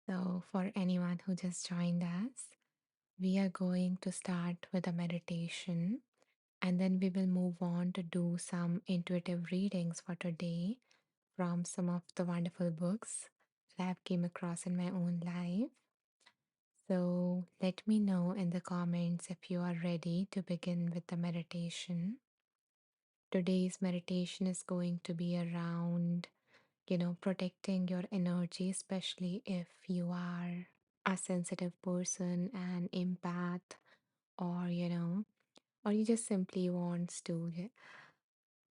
So, for anyone who just joined us, we are going to start with a meditation and then we will move on to do some intuitive readings for today from some of the wonderful books that I've came across in my own life. So, let me know in the comments if you are ready to begin with the meditation. Today's meditation is going to be around protecting your energy, especially if you are a sensitive person, an empath, or you just simply wants to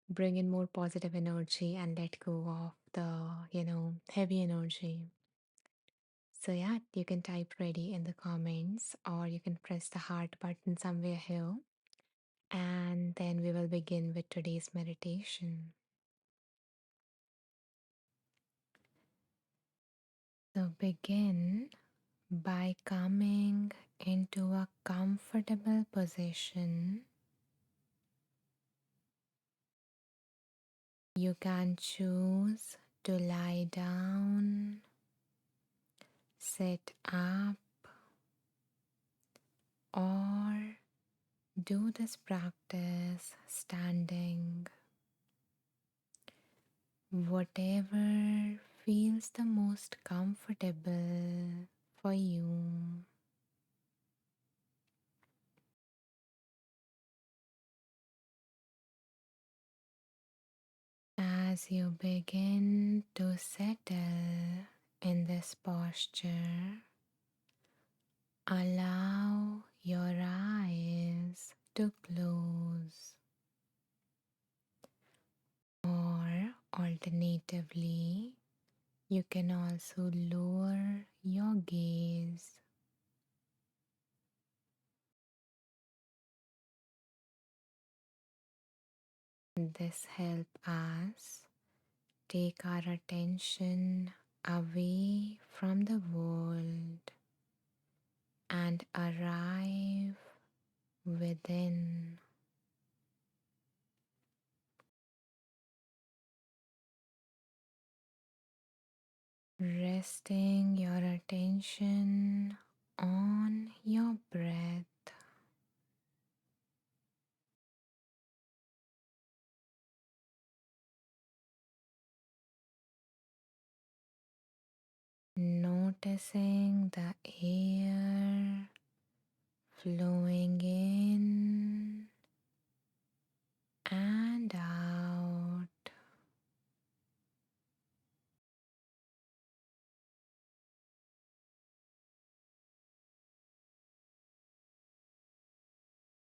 bring in more positive energy and let go of the, heavy energy. So yeah, you can type ready in the comments or you can press the heart button somewhere here. And then we will begin with today's meditation. So begin by coming into a comfortable position. You can choose to lie down, sit up, or do this practice standing. Whatever feels the most comfortable for you. As you begin to settle in this posture, allow your eyes to close, or alternatively, you can also lower your gaze. This helps us take our attention away from the world and arrive within. Resting your attention on your breath. Noticing the air flowing in and out.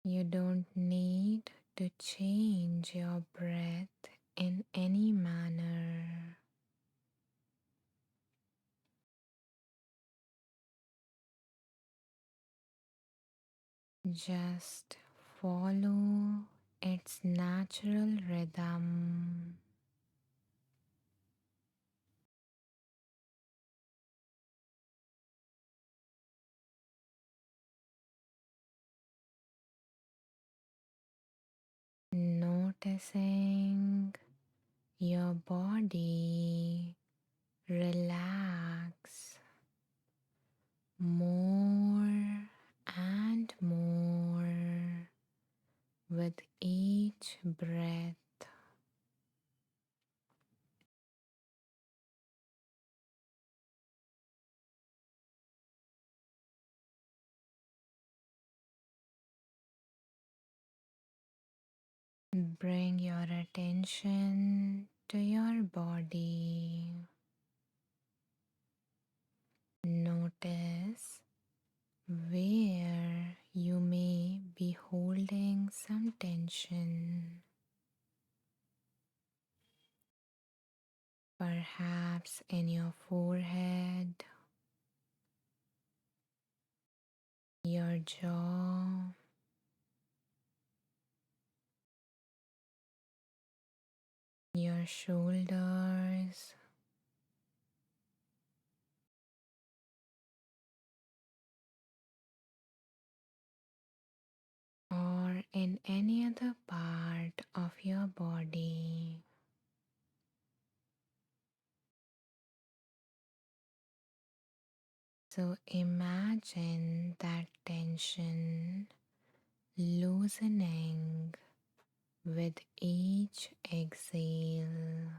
You don't need to change your breath in any manner. Just follow its natural rhythm. Noticing your body relax more and more with each breath. Bring your attention to your body. Notice where you may be holding some tension, perhaps in your forehead, your jaw, your shoulders, or in any other part of your body. So imagine that tension loosening with each exhale.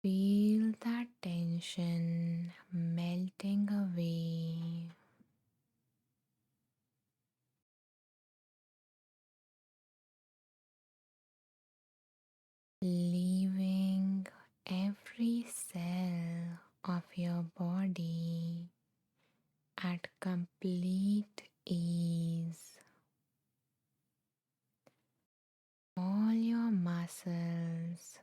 Feel that tension melting away, leaving every cell of your body at complete ease. All your muscles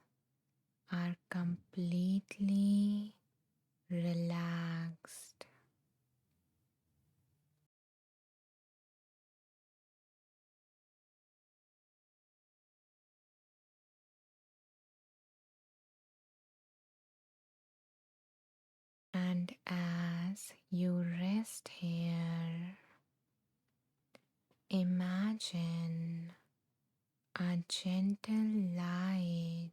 are completely relaxed. And as you rest here, imagine a gentle light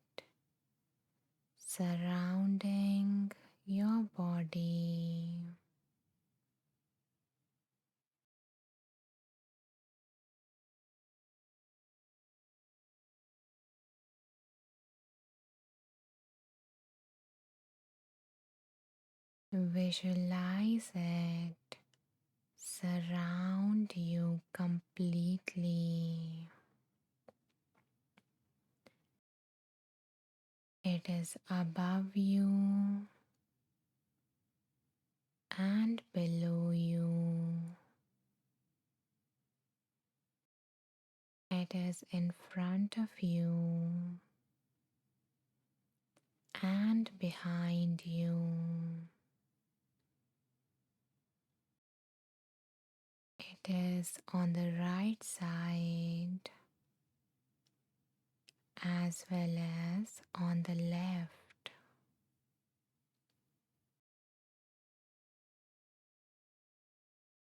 surrounding your body. Visualize it surround you completely. It is above you and below you. It is in front of you and behind you. It is on the right side as well as on the left.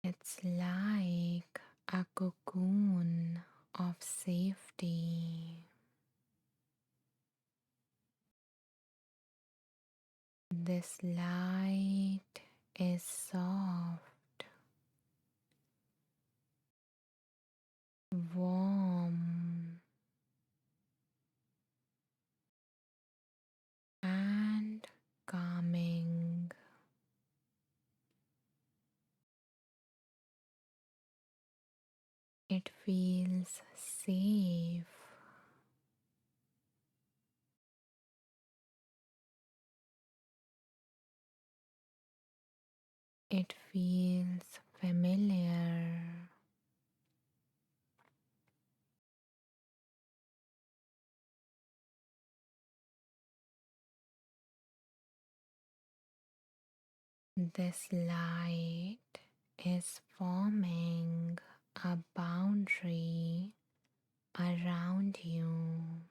It's like a cocoon of safety. This light is soft, warm, and calming. It feels safe. It feels familiar. This light is forming a boundary around you,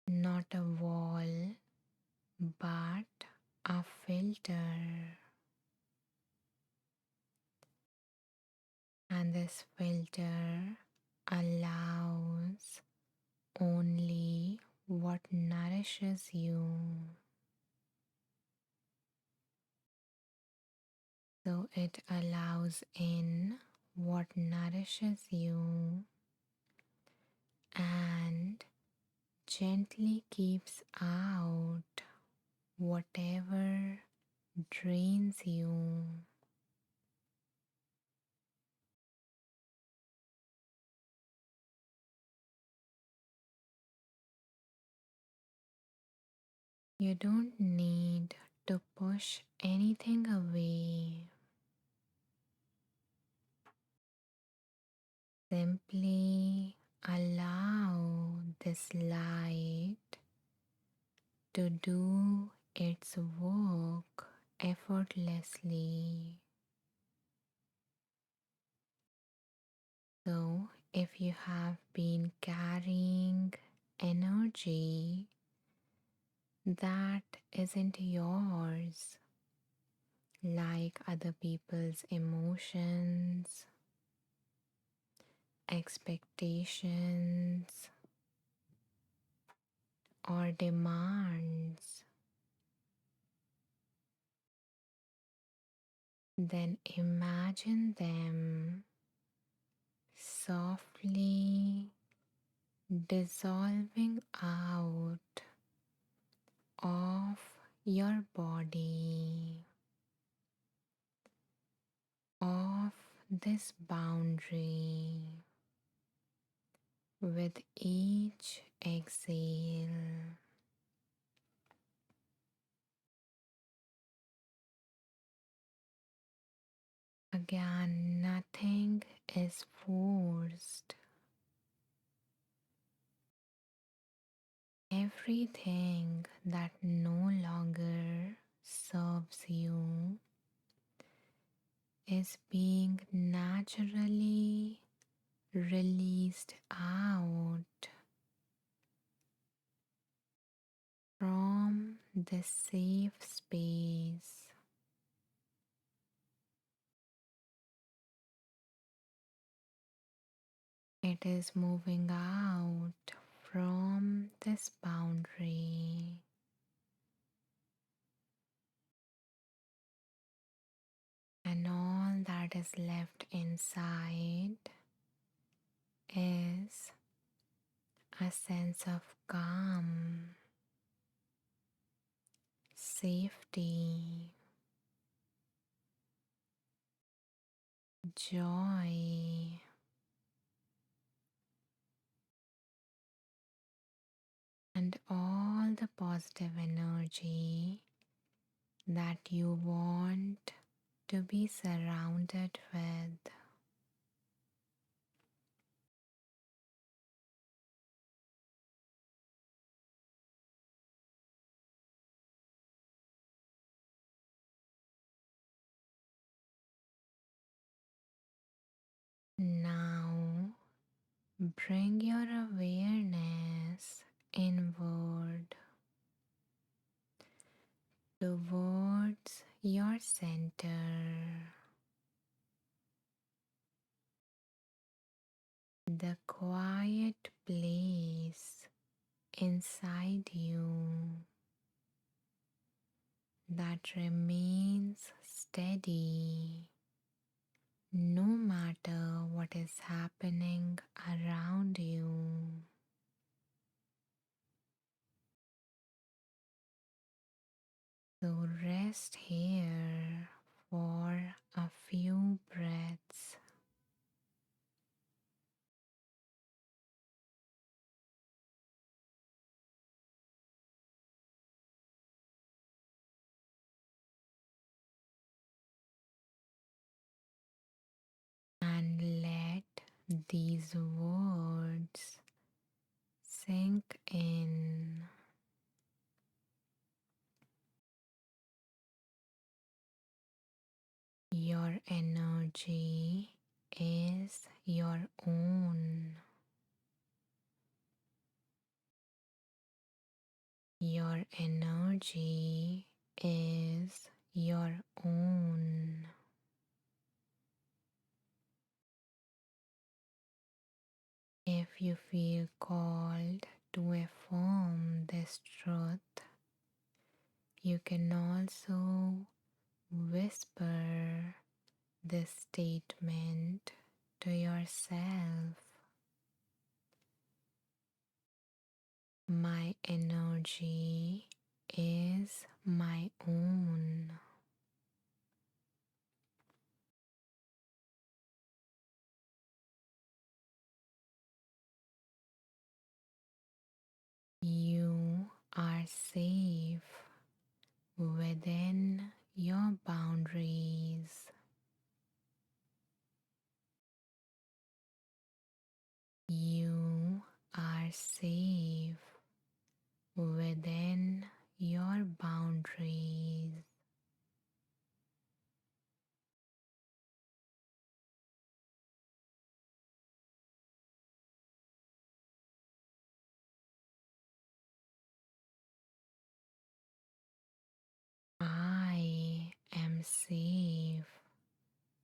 not a wall, but a filter. And this filter allows only what nourishes you. So it allows in what nourishes you and gently keeps out whatever drains you. You don't need to push anything away. Simply allow this light to do its work effortlessly. So, if you have been carrying energy that isn't yours, like other people's emotions, expectations, or demands, then imagine them softly dissolving out of your body, of this boundary with each exhale. Again, nothing is forced. Everything that no longer serves you is being naturally released out from the safe space. It is moving out from this boundary, and all that is left inside is a sense of calm, safety, joy, and all the positive energy that you want to be surrounded with. Now, bring your awareness inward towards your center, the quiet place inside you that remains steady no matter what is happening around you. So rest here for a few breaths. And let these words sink in. Your energy is your own. Your energy is your own. If you feel called to affirm this truth, you can also whisper this statement to yourself. My energy is my own. You are safe within your boundaries. You are safe within your boundaries. I am safe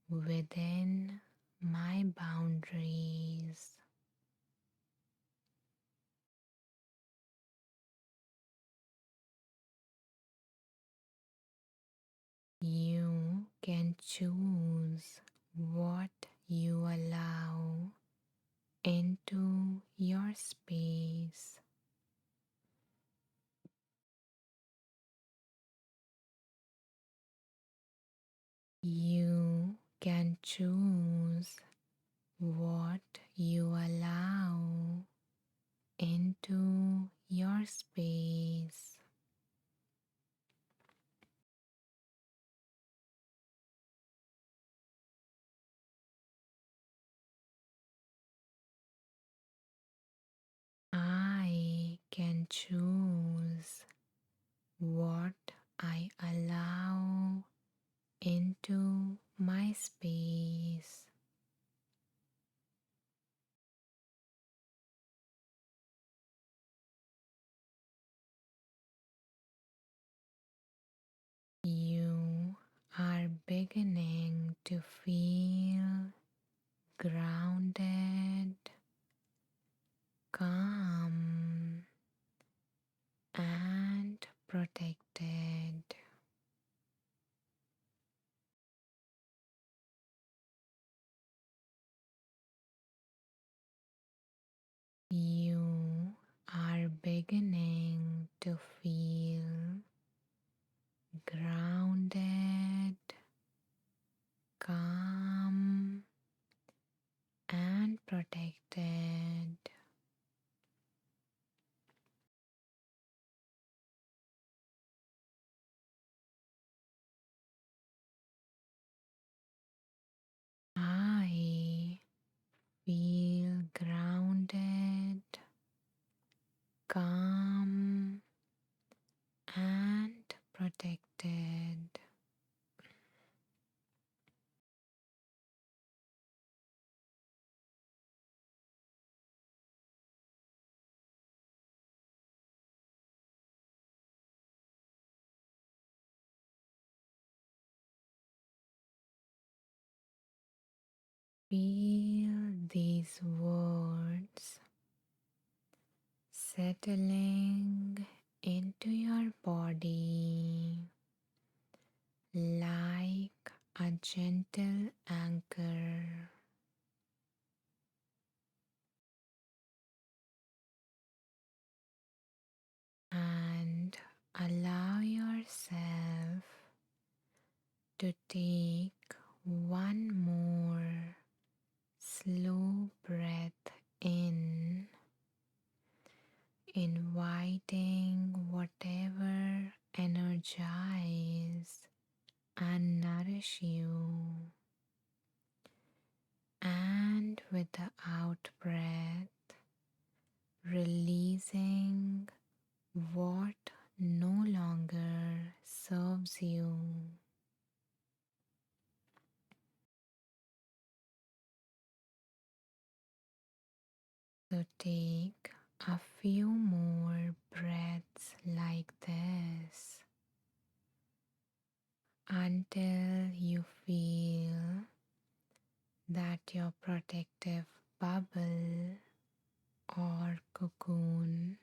within my boundaries. can choose what you allow into your space. You can choose what you allow into your space. I can choose what I allow into my space. You are beginning to feel grounded, calm, and protected. You are beginning to feel grounded, calm, and protected. I feel grounded, calm, and protected. Feel these words settling into your body like a gentle anchor, and allow yourself to take one more slow breath in, inviting whatever energize and nourish you. And with the out breath, releasing what no longer serves you. So take a few more breaths like this until you feel that your protective bubble or cocoon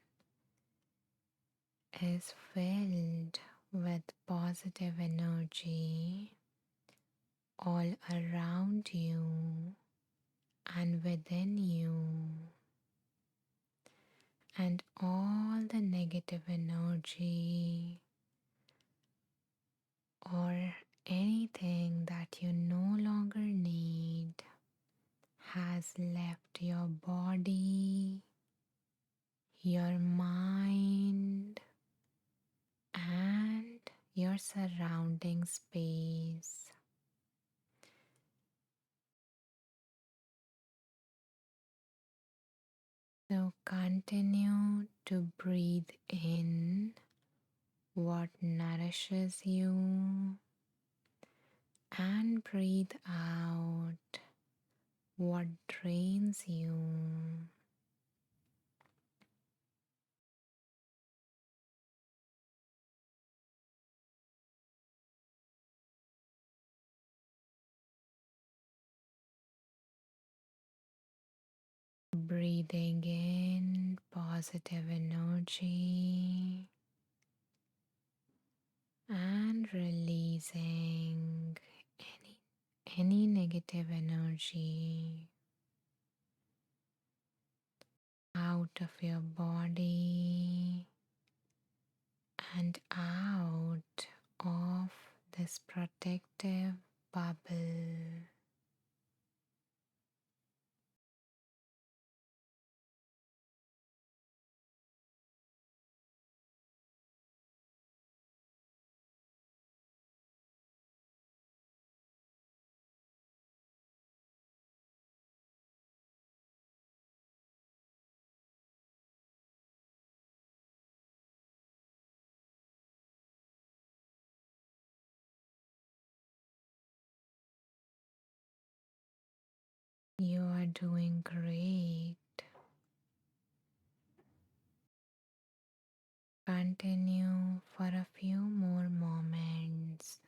is filled with positive energy all around you and within you, and all the negative energy or anything that you no longer need has left your body, your mind, and your surrounding space. So continue to breathe in what nourishes you and breathe out what drains you. Breathing in positive energy and releasing any negative energy out of your body and out of this protective bubble. You are doing great. Continue for a few more moments.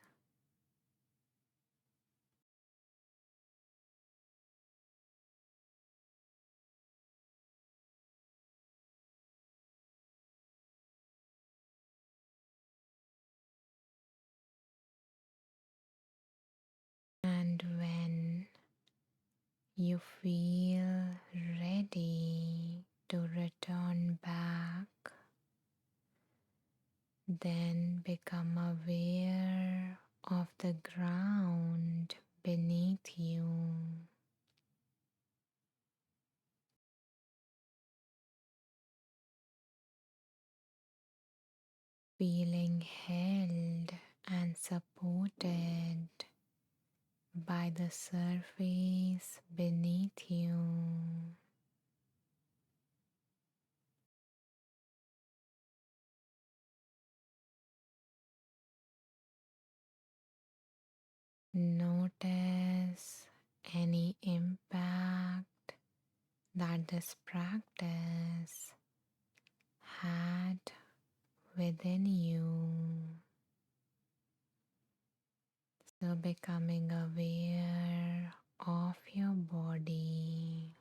And when you feel ready to return back, then become aware of the ground beneath you. Feeling held and supported by the surface beneath you. Notice any impact that this practice had within you. So, becoming aware of your body.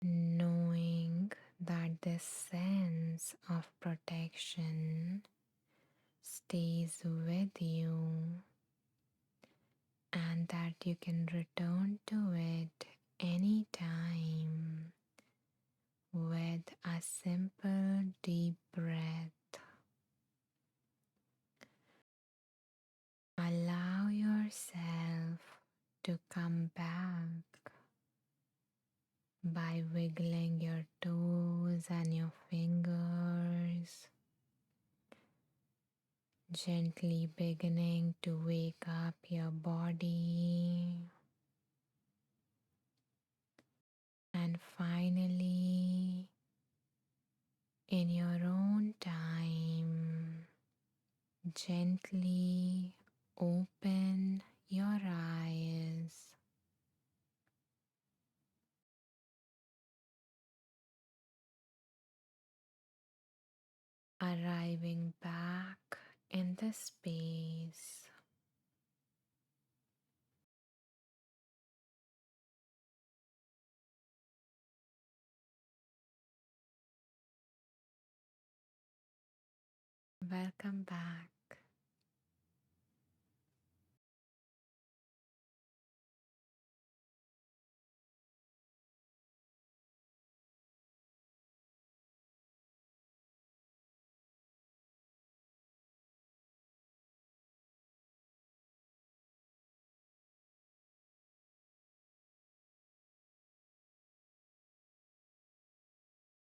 Knowing that this sense of protection stays with you and that you can return to it anytime with a simple deep breath. Allow yourself to come back by wiggling your toes and your fingers, gently beginning to wake up your body, and finally, in your own time, gently open your eyes. Arriving back in the space. Welcome back.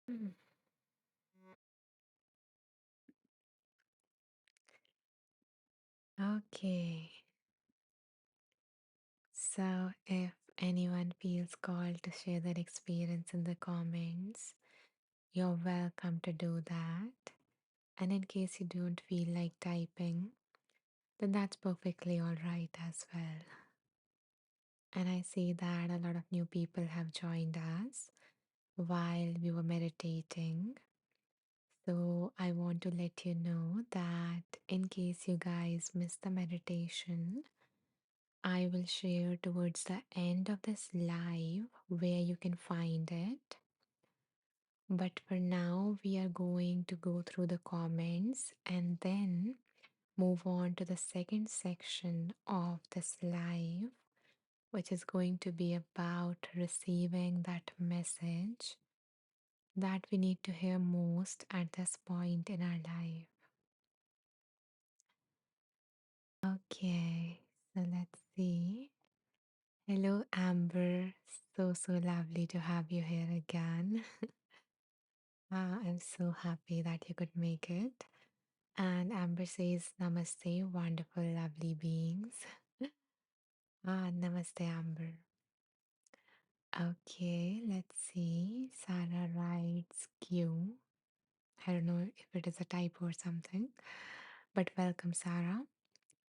Hmm. Okay, so if anyone feels called to share their experience in the comments, you're welcome to do that. And in case you don't feel like typing, then that's perfectly all right as well. And I see that a lot of new people have joined us while we were meditating. So, I want to let you know that in case you guys missed the meditation, I will share towards the end of this live where you can find it. But for now, we are going to go through the comments and then move on to the second section of this live, which is going to be about receiving that message that we need to hear most at this point in our life. Okay, so let's see. Hello, Amber. So lovely to have you here again. I'm so happy that you could make it. And Amber says, Namaste, wonderful, lovely beings. Namaste, Amber. Okay, let's see. Sarah writes Q. I don't know if it is a typo or something, but welcome, Sarah.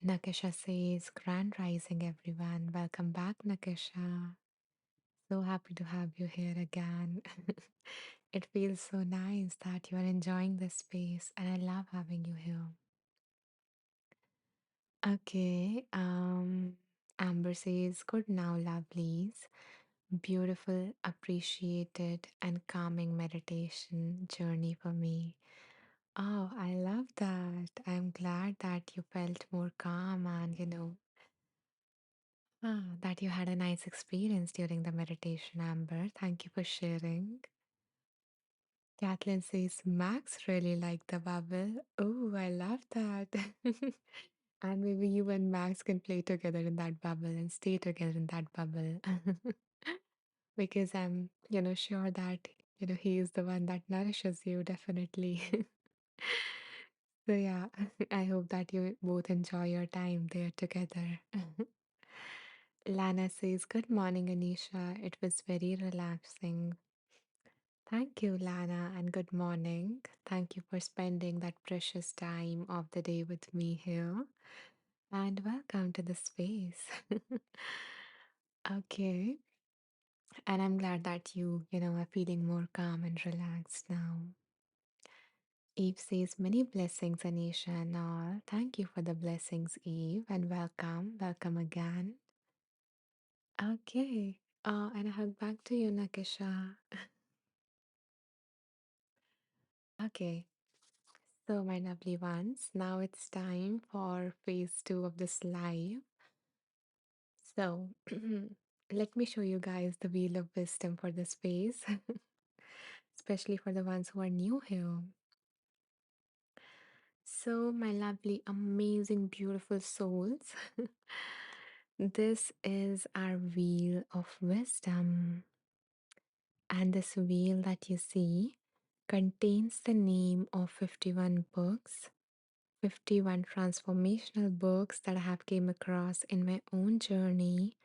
Nakisha says, Grand Rising, everyone. Welcome back, Nakisha. So happy to have you here again. It feels so nice that you are enjoying this space, and I love having you here. Okay, Amber says, Good now, lovelies. Beautiful, appreciated, and calming meditation journey for me. Oh, I love that. I'm glad that you felt more calm and, that you had a nice experience during the meditation, Amber. Thank you for sharing. Kathleen says, Max really liked the bubble. Oh, I love that. And maybe you and Max can play together in that bubble and stay together in that bubble. Because I'm, sure that, he is the one that nourishes you, definitely. So, yeah, I hope that you both enjoy your time there together. Lana says, Good morning, Anisha. It was very relaxing. Thank you, Lana, and good morning. Thank you for spending that precious time of the day with me here. And welcome to the space. Okay. And I'm glad that you are feeling more calm and relaxed now. Eve says, Many blessings, Anisha and all. Thank you for the blessings, Eve, and welcome. Welcome again. Okay. And a hug back to you, Nakisha. Okay. So, my lovely ones, now it's time for phase two of this live. So, let me show you guys the wheel of wisdom for this phase, especially for the ones who are new here. So, my lovely, amazing, beautiful souls, this is our wheel of wisdom. And this wheel that you see contains the name of 51 books, 51 transformational books that I have came across in my own journey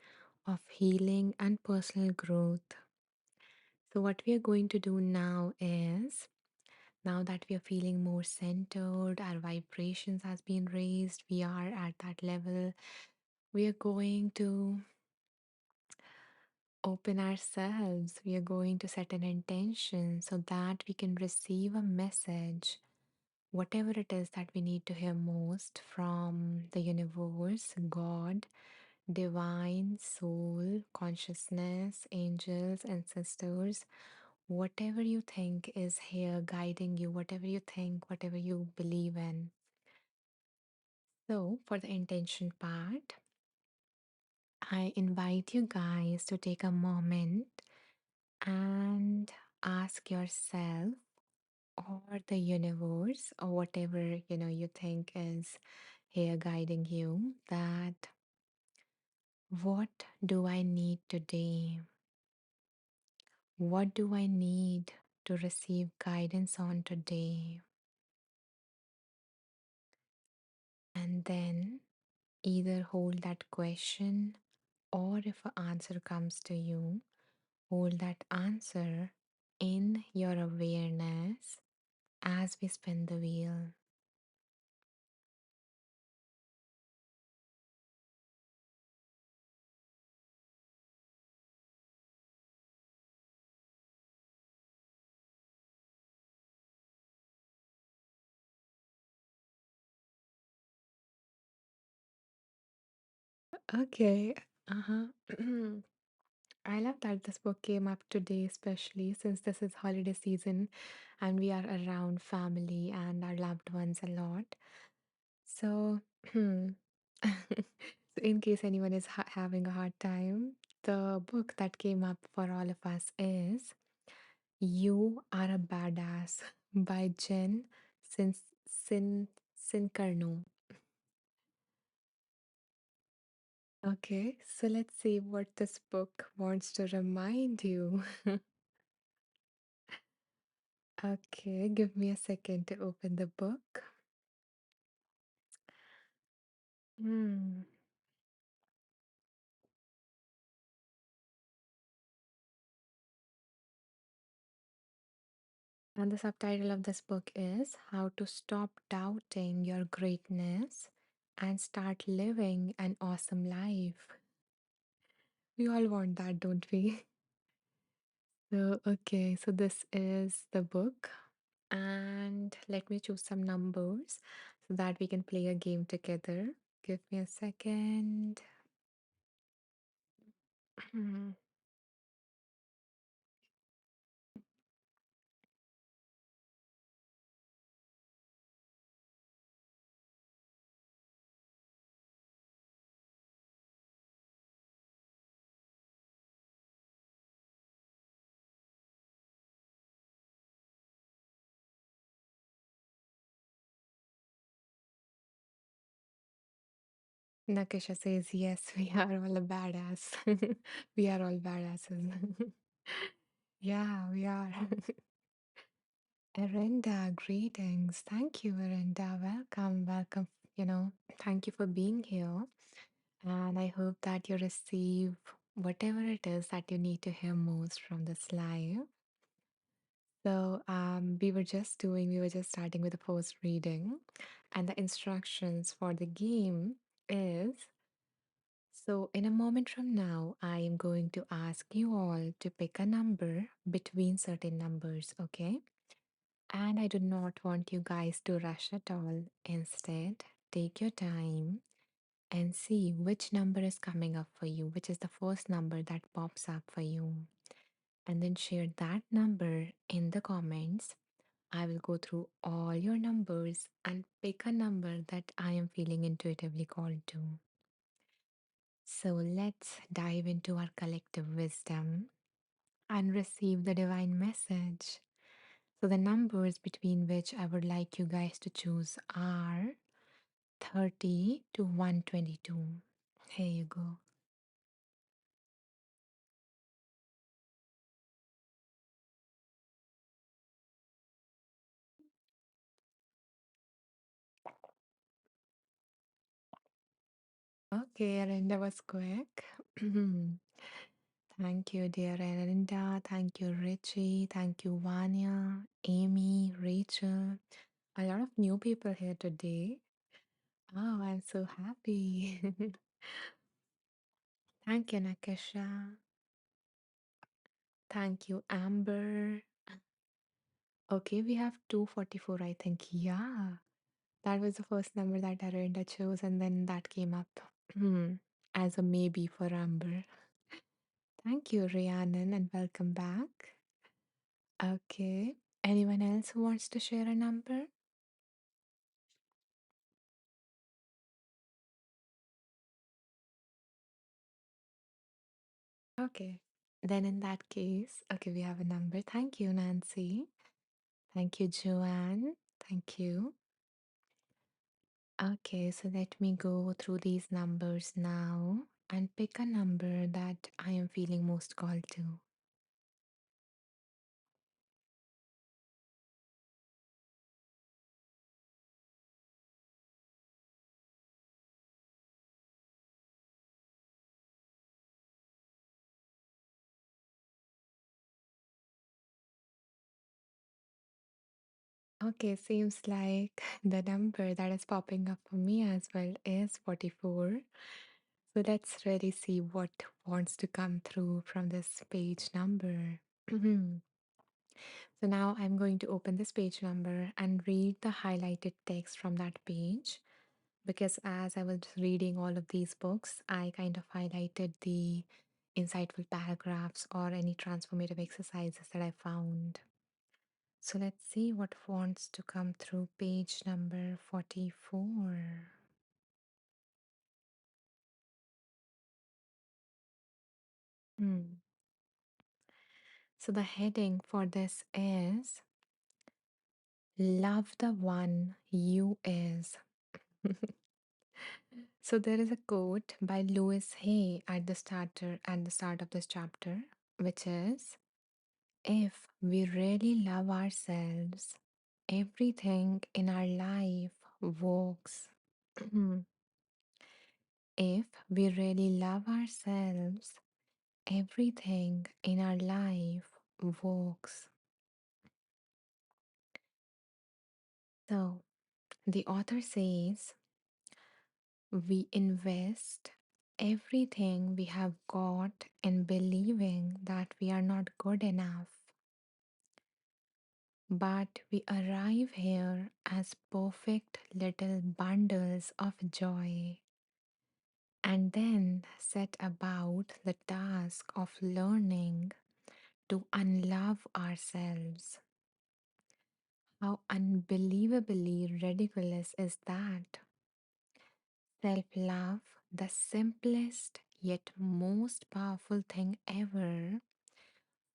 of healing and personal growth. So what we are going to do now is, now that we are feeling more centered, our vibrations has been raised, we are at that level, we are going to open ourselves. We are going to set an intention so that we can receive a message, whatever it is that we need to hear most from the universe, God, divine, soul, consciousness, angels, ancestors, whatever you think is here guiding you, whatever you think, whatever you believe in. So, for the intention part, I invite you guys to take a moment and ask yourself or the universe or whatever you think is here guiding you, that what do I need today? What do I need to receive guidance on today? And then either hold that question, or if an answer comes to you, hold that answer in your awareness as we spin the wheel. Okay. Uh-huh. I love that this book came up today, especially since this is holiday season and we are around family and our loved ones a lot. So, so in case anyone is having a hard time, the book that came up for all of us is You Are a Badass by Jen Sin Sin Sincarno. Okay, so let's see what this book wants to remind you. Okay, give me a second to open the book. Hmm. And the subtitle of this book is How to Stop Doubting Your Greatness and Start Living an Awesome Life. We all want that, don't we? So, okay, so this is the book. And let me choose some numbers so that we can play a game together. Give me a second. Nakisha says, yes, we are all a badass. We are all badasses. Yeah, we are. Erinda, greetings. Thank you, Erinda. Welcome, welcome. Thank you for being here. And I hope that you receive whatever it is that you need to hear most from this live. So, we were just starting with the first reading, and the instructions for the game is so, in a moment from now, I am going to ask you all to pick a number between certain numbers, okay? And I do not want you guys to rush at all. Instead, take your time and see which number is coming up for you, which is the first number that pops up for you. And then share that number in the comments. I will go through all your numbers and pick a number that I am feeling intuitively called to. So let's dive into our collective wisdom and receive the divine message. So, the numbers between which I would like you guys to choose are 30 to 122. Here you go. Okay, Arinda was quick. Thank you, dear Arinda. Thank you, Richie. Thank you, Vanya, Amy, Rachel. A lot of new people here today. Oh, I'm so happy. Thank you, Nakasha. Thank you, Amber. Okay, we have 244, I think. Yeah, that was the first number that Arenda chose, and then that came up as a maybe for Amber. Thank you, Rhiannon, and welcome back. Okay, anyone else who wants to share a number? Okay, then in that case, okay, we have a number. Thank you, Nancy. Thank you, Joanne. Thank you. Okay, so let me go through these numbers now and pick a number that I am feeling most called to. Okay, seems like the number that is popping up for me as well is 44. So let's really see what wants to come through from this page number. So now I'm going to open this page number and read the highlighted text from that page. because as I was reading all of these books, I kind of highlighted the insightful paragraphs or any transformative exercises that I found. So let's see what wants to come through page number 44. Hmm. So the heading for this is Love the One You Is. So there is a quote by Louis Hay at the start of this chapter, which is if we really love ourselves, everything in our life works. If we really love ourselves, everything in our life works. So the author says we invest everything we have got in believing that we are not good enough, but we arrive here as perfect little bundles of joy and then set about the task of learning to unlove ourselves. How unbelievably ridiculous is that? Self love, the simplest yet most powerful thing ever,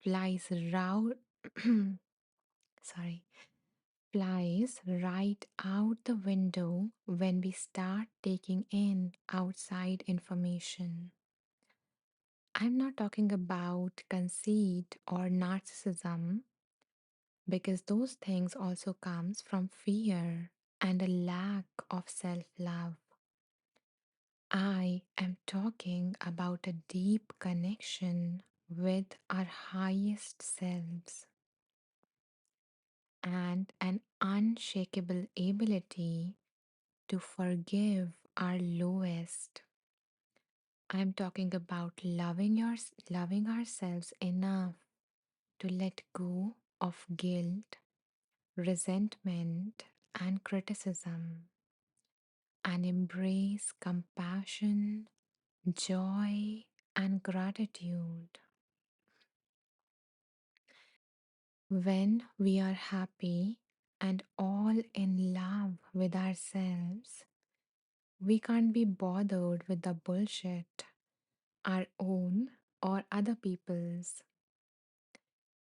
flies round sorry flies right out the window when we start taking in outside information. I'm not talking about conceit or narcissism because those things also comes from fear and a lack of self-love. I am talking about a deep connection with our highest selves and an unshakable ability to forgive our lowest. I'm talking about loving ourselves enough to let go of guilt, resentment, and criticism and embrace compassion, joy, and gratitude. When we are happy and all in love with ourselves, we can't be bothered with the bullshit, our own or other people's.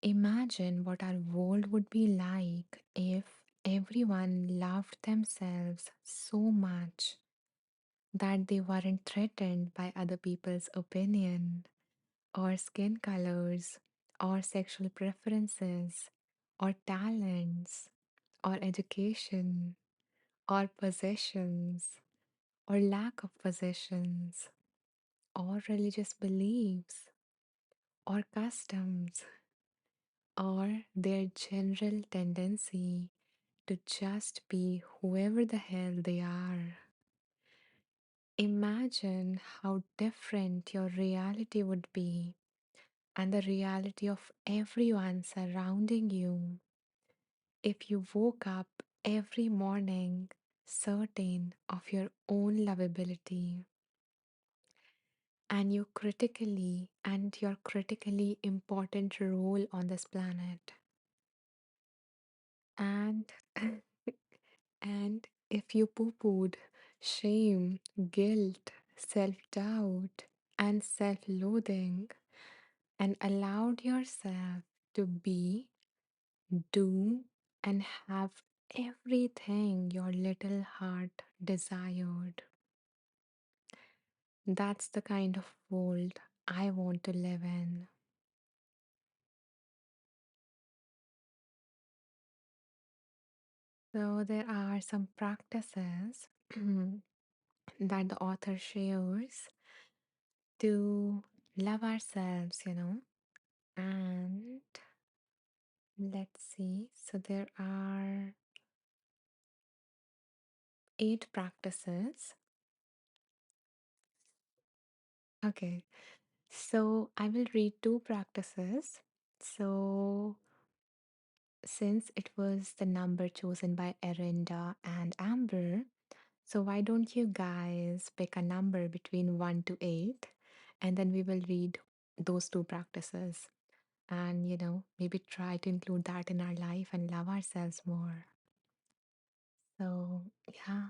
Imagine what our world would be like if everyone loved themselves so much that they weren't threatened by other people's opinion, or skin colors, or sexual preferences, or talents, or education, or possessions, or lack of possessions, or religious beliefs, or customs, or their general tendency to just be whoever the hell they are. Imagine how different your reality would be and the reality of everyone surrounding you if you woke up every morning certain of your own lovability and your critically important role on this planet. And and if you poo-pooed shame, guilt, self-doubt, and self-loathing and allowed yourself to be, do, and have everything your little heart desired. That's the kind of world I want to live in. So, there are some practices that the author shares to love ourselves. And let's see. So, there are 8 practices. Okay. So, I will read 2 practices. So, since it was the number chosen by Erinda and Amber, So, why don't you guys pick a number between 1 to 8 and then we will read those two practices and, maybe try to include that in our life and love ourselves more. So, yeah.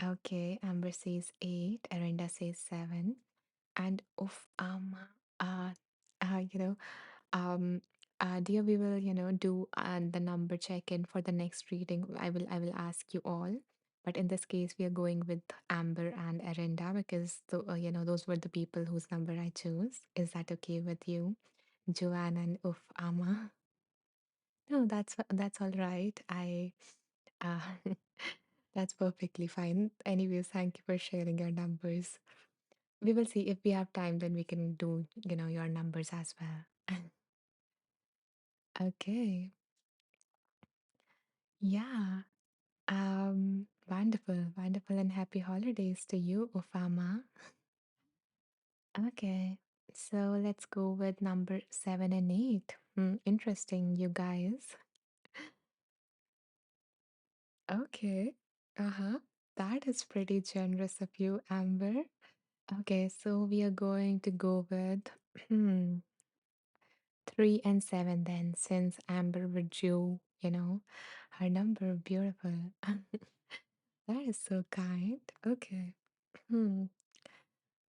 Okay, Amber says 8, Arenda says 7, and oof, uh, uh, you know, um, dear, we will, do the number check-in for the next reading. I will ask you all, but in this case, we are going with Amber and Arenda because those were the people whose number I chose. Is that okay with you, Joanne and Uf Ama? No, that's all right. Uh, that's perfectly fine. Anyways, thank you for sharing your numbers. We will see if we have time, then we can do, your numbers as well. Okay. Yeah. Wonderful, wonderful, and happy holidays to you, Ufama. Okay. So let's go with number 7 and 8. Interesting, you guys. Okay. Uh-huh. That is pretty generous of you, Amber. Okay, so we are going to go with 3 and 7 then, since Amber withdrew, her number. Beautiful. That is so kind. Okay. Hmm.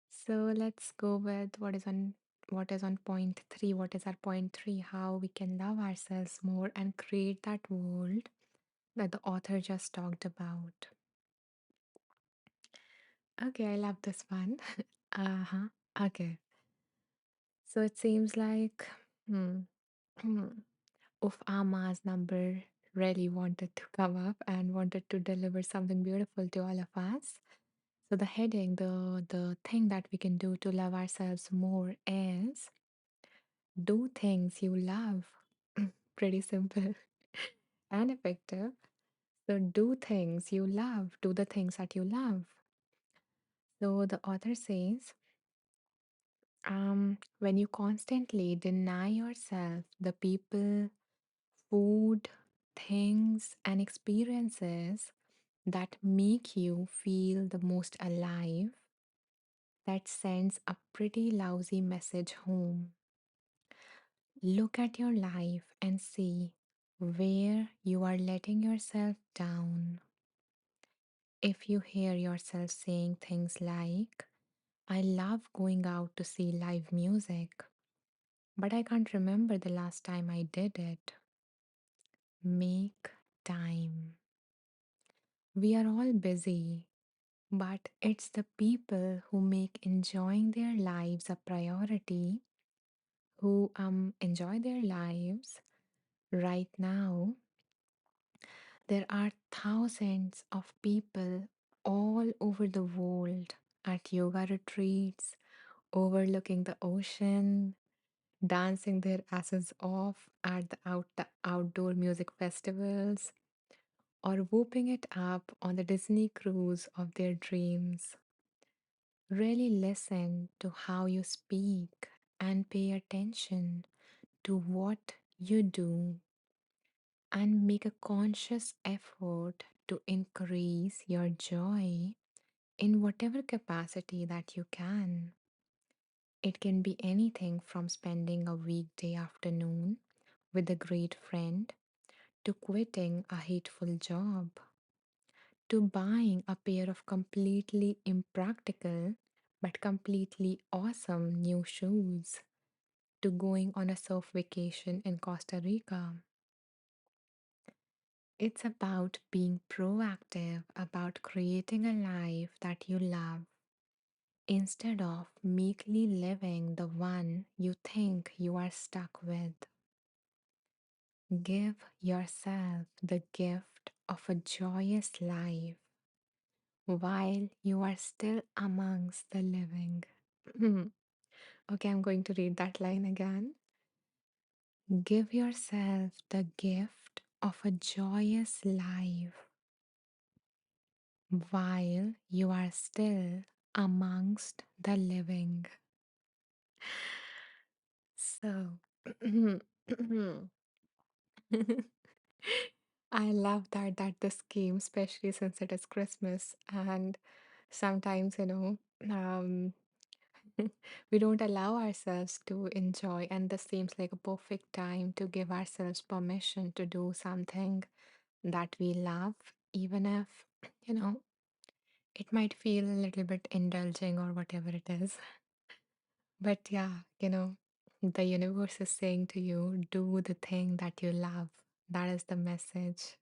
So let's go with what is on point three. What is our point three? How we can love ourselves more and create that world that the author just talked about. Okay, I love this one. Uh-huh. Okay. So it seems like hmm, Uf Ama's number really wanted to come up and wanted to deliver something beautiful to all of us. So the heading, the thing that we can do to love ourselves more is do things you love. Pretty simple and effective. So do things you love. Do the things that you love. So the author says, when you constantly deny yourself the people, food, things, and experiences that make you feel the most alive, that sends a pretty lousy message home. Look at your life and see where you are letting yourself down. If you hear yourself saying things like, I love going out to see live music, but I can't remember the last time I did it. Make time. We are all busy, but it's the people who make enjoying their lives a priority, who enjoy their lives right now. There are thousands of people all over the world at yoga retreats, overlooking the ocean, dancing their asses off at the outdoor music festivals, or whooping it up on the Disney cruise of their dreams. Really listen to how you speak and pay attention to what you do and make a conscious effort to increase your joy in whatever capacity that you can. It can be anything from spending a weekday afternoon with a great friend to quitting a hateful job to buying a pair of completely impractical but completely awesome new shoes to going on a surf vacation in Costa Rica. It's about being proactive, about creating a life that you love instead of meekly living the one you think you are stuck with. Give yourself the gift of a joyous life while you are still amongst the living. Okay, I'm going to read that line again. Give yourself the gift of a joyous life while you are still amongst the living. So, I love that this game, especially since it is Christmas, and sometimes, we don't allow ourselves to enjoy, and this seems like a perfect time to give ourselves permission to do something that we love, even if, you know, it might feel a little bit indulging or whatever it is. But yeah, the universe is saying to you, do the thing that you love. That is the message.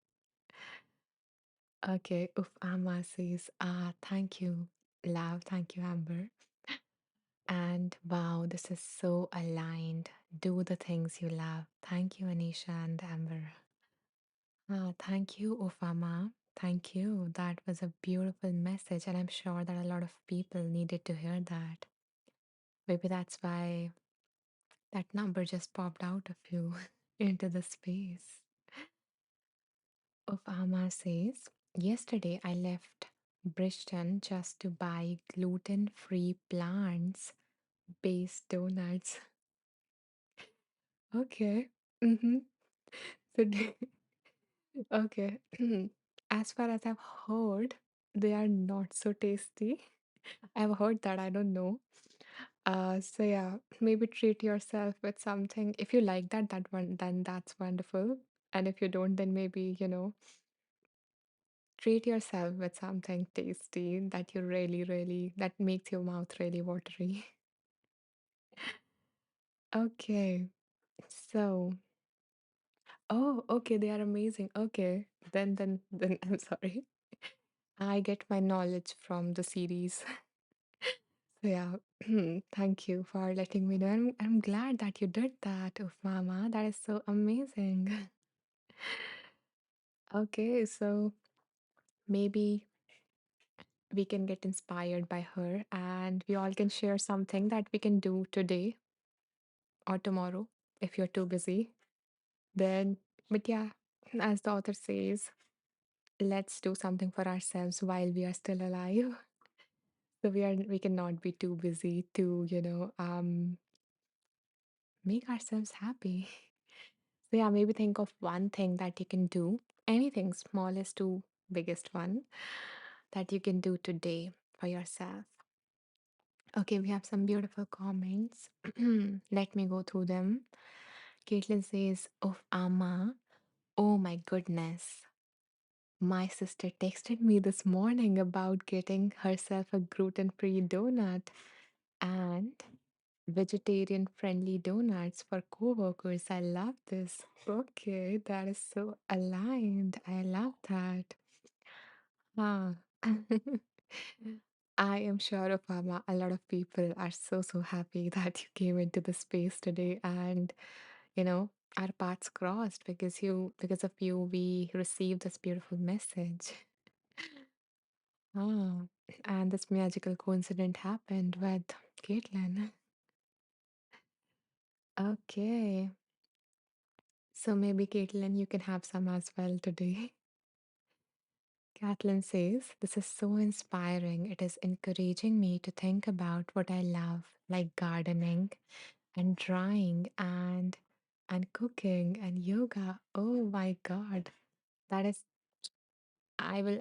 Okay, Amma says, thank you, love. Thank you, Amber. And wow, this is so aligned. Do the things you love. Thank you, Anisha and Amber. Thank you, Ufama. Thank you. That was a beautiful message, and I'm sure that a lot of people needed to hear that. Maybe that's why that number just popped out of you into the space. Ufama says, yesterday I left Briston just to buy gluten free plants based donuts. Okay. Mm-hmm. So, okay. As far as I've heard, they are not so tasty. I've heard that, I don't know. So yeah, maybe treat yourself with something. If you like that one, then that's wonderful. And if you don't, then maybe, treat yourself with something tasty that you really, really, that makes your mouth really watery. Okay. So, oh, okay, they are amazing. Okay. Then I'm sorry. I get my knowledge from the series. So yeah, thank you for letting me know. I'm glad that you did that, of Mama. That is so amazing. Okay, so maybe we can get inspired by her and we all can share something that we can do today or tomorrow if you're too busy. Then, but yeah, as the author says, let's do something for ourselves while we are still alive. So we cannot be too busy to, make ourselves happy. So yeah, maybe think of one thing that you can do, anything smallest to biggest one that you can do today for yourself. Okay, we have some beautiful comments. Let me go through them. Caitlin says, "Oh, Amma, oh my goodness. My sister texted me this morning about getting herself a gluten-free donut and vegetarian friendly donuts for coworkers. I love this. Okay, that is so aligned. I love that. Ah. I am sure, Obama, a lot of people are so happy that you came into the space today and you know our paths crossed because of you we received this beautiful message. Ah, and this magical coincidence happened with Caitlin. Okay. So maybe Caitlin, you can have some as well today. Kathleen says, this is so inspiring. It is encouraging me to think about what I love, like gardening and drawing and cooking and yoga. Oh my God. That is I will,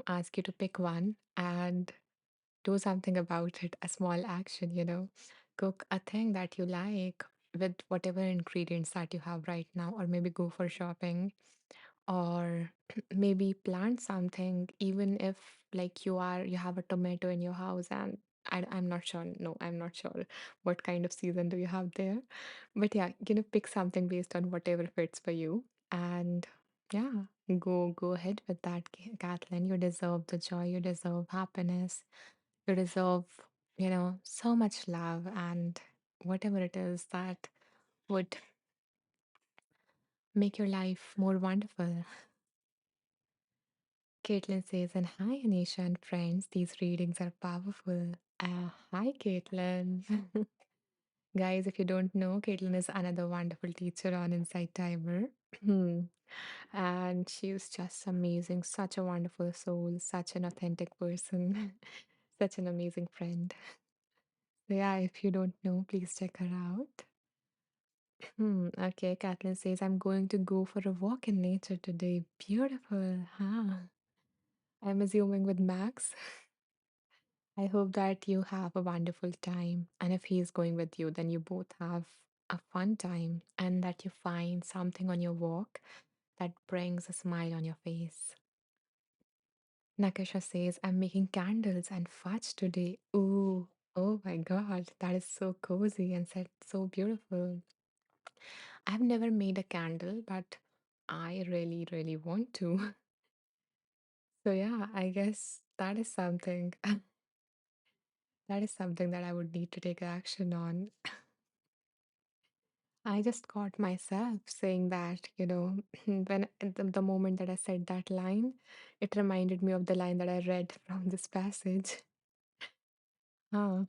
ask you to pick one and do something about it, a small action, cook a thing that you like with whatever ingredients that you have right now, or maybe go for shopping, or maybe plant something, even if like you have a tomato in your house and I'm not sure. No, I'm not sure what kind of season do you have there. But yeah, pick something based on whatever fits for you. And yeah, go ahead with that, Kathleen. You deserve the joy, you deserve happiness, you deserve, so much love and whatever it is that would make your life more wonderful. Caitlin says, and hi, Anisha and friends. These readings are powerful. Hi, Caitlin. Guys, if you don't know, Caitlin is another wonderful teacher on Inside Timer. And she is just amazing. Such a wonderful soul, such an authentic person, such an amazing friend. So, yeah, if you don't know, please check her out. Okay, Kathleen says, I'm going to go for a walk in nature today. Beautiful, huh? I'm assuming with Max. I hope that you have a wonderful time. And if he's going with you, then you both have a fun time and that you find something on your walk that brings a smile on your face. Nakasha says, I'm making candles and fudge today. Ooh, oh my God, that is so cozy and so beautiful. I've never made a candle, but I really, really want to. So yeah, I guess that is something that is something that I would need to take action on. I just caught myself saying that, when at the moment that I said that line, it reminded me of the line that I read from this passage. Ah.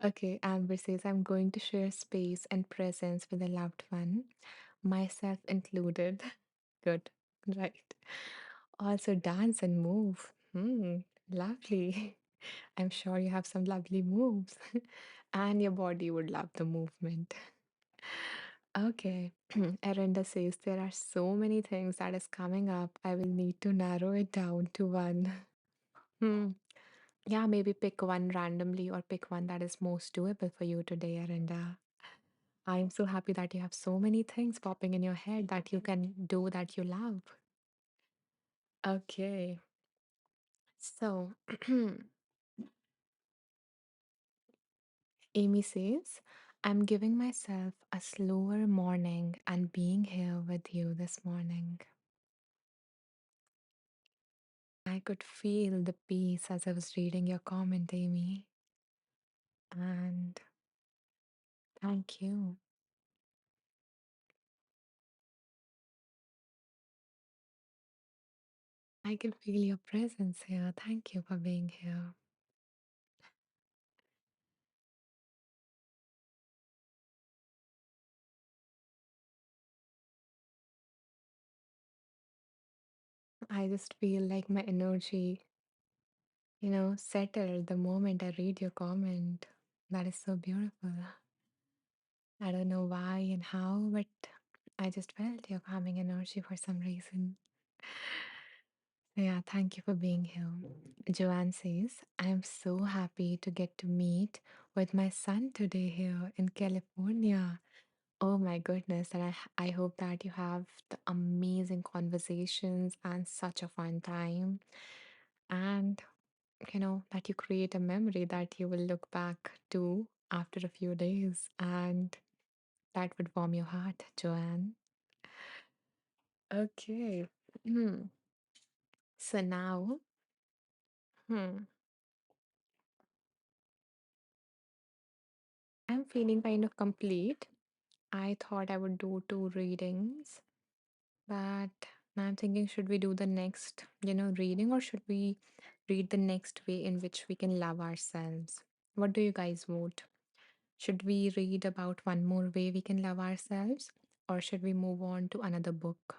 Okay, Amber says, I'm going to share space and presence with a loved one, myself included. Good, right. Also, dance and move. Lovely. I'm sure you have some lovely moves, and your body would love the movement. Okay, Arenda says, there are so many things that is coming up. I will need to narrow it down to one. Hmm. Yeah, maybe pick one randomly or pick one that is most doable for you today, Arenda. I'm so happy that you have so many things popping in your head that you can do that you love. Okay, so Amy says, I'm giving myself a slower morning and being here with you this morning. I could feel the peace as I was reading your comment, Amy. And thank you. I can feel your presence here. Thank you for being here. I just feel like my energy, settled the moment I read your comment. That is so beautiful. I don't know why and how, but I just felt your calming energy for some reason. Yeah, thank you for being here. Joanne says, I am so happy to get to meet with my son today here in California. Oh my goodness, and I hope that you have the amazing conversations and such a fun time. And that you create a memory that you will look back to after a few days, and that would warm your heart, Joanne. Okay. Hmm. So now, hmm, I'm feeling kind of complete. I thought I would do two readings, but now I'm thinking, should we do the next, reading, or should we read the next way in which we can love ourselves? What do you guys vote? Should we read about one more way we can love ourselves, or should we move on to another book?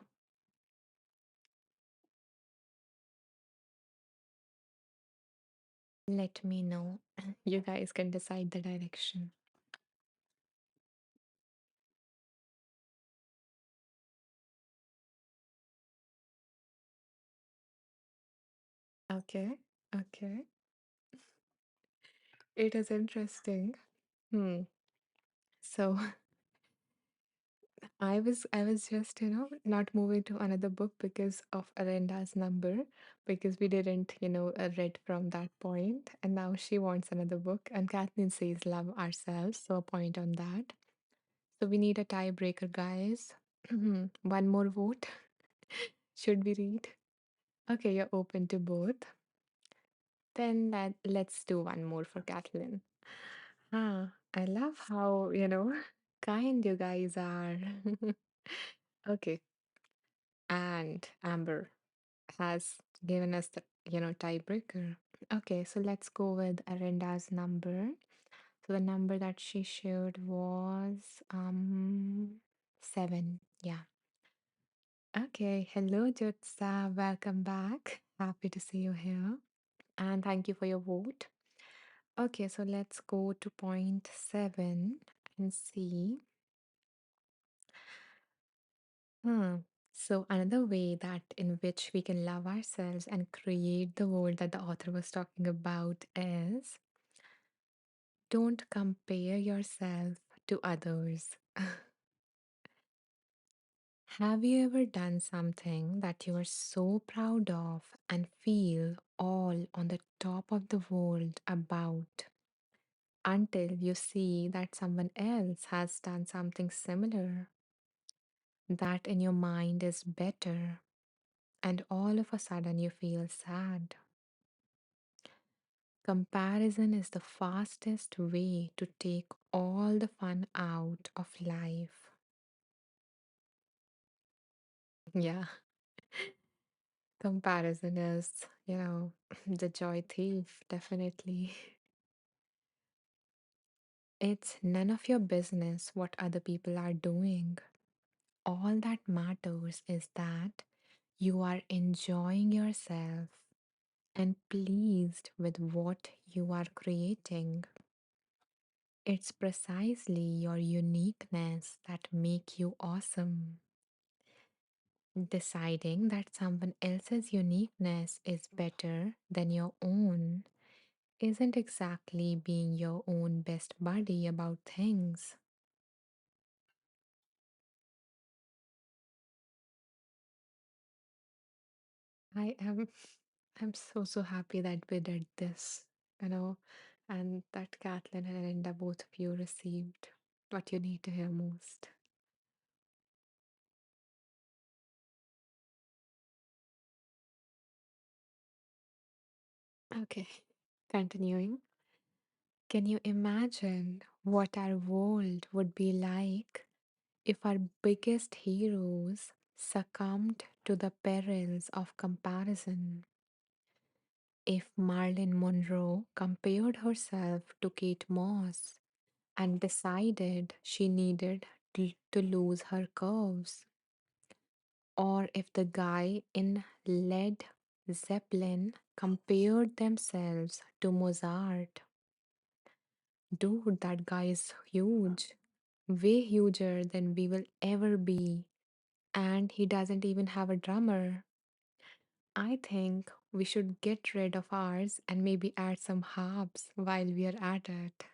Let me know. You guys can decide the direction. Okay. Okay. It is interesting. Hmm. So I was just, not moving to another book because of Arenda's number, because we didn't, read from that point. And now she wants another book. And Kathleen says love ourselves. So a point on that. So we need a tiebreaker, guys. One more vote. Should we read? Okay, you're open to both. Then let's do one more for Kathleen. I love how, kind you guys are. Okay. And Amber has given us the, tiebreaker. Okay, so let's go with Arenda's number. So the number that she shared was 7. Yeah. Okay. Hello, Jutsa. Welcome back. Happy to see you here. And thank you for your vote. Okay, so let's go to point 7. can see. Hmm. So another way that in which we can love ourselves and create the world that the author was talking about is don't compare yourself to others. Have you ever done something that you are so proud of and feel all on the top of the world about until you see that someone else has done something similar that in your mind is better, and all of a sudden you feel sad? Comparison is the fastest way to take all the fun out of life. Yeah, comparison is, the joy thief, definitely. It's none of your business what other people are doing. All that matters is that you are enjoying yourself and pleased with what you are creating. It's precisely your uniqueness that make you awesome. Deciding that someone else's uniqueness is better than your own isn't exactly being your own best buddy about things. I am I'm so happy that we did this, you know, and that Kathleen and Linda, both of you received what you need to hear most. Okay, continuing. Can you imagine what our world would be like if our biggest heroes succumbed to the perils of comparison? If Marilyn Monroe compared herself to Kate Moss and decided she needed to lose her curves, or if the guy in Led Zeppelin compared themselves to Mozart. Dude, that guy is huge, way huger than we will ever be, and he doesn't even have a drummer. I think we should get rid of ours and maybe add some harps while we are at it.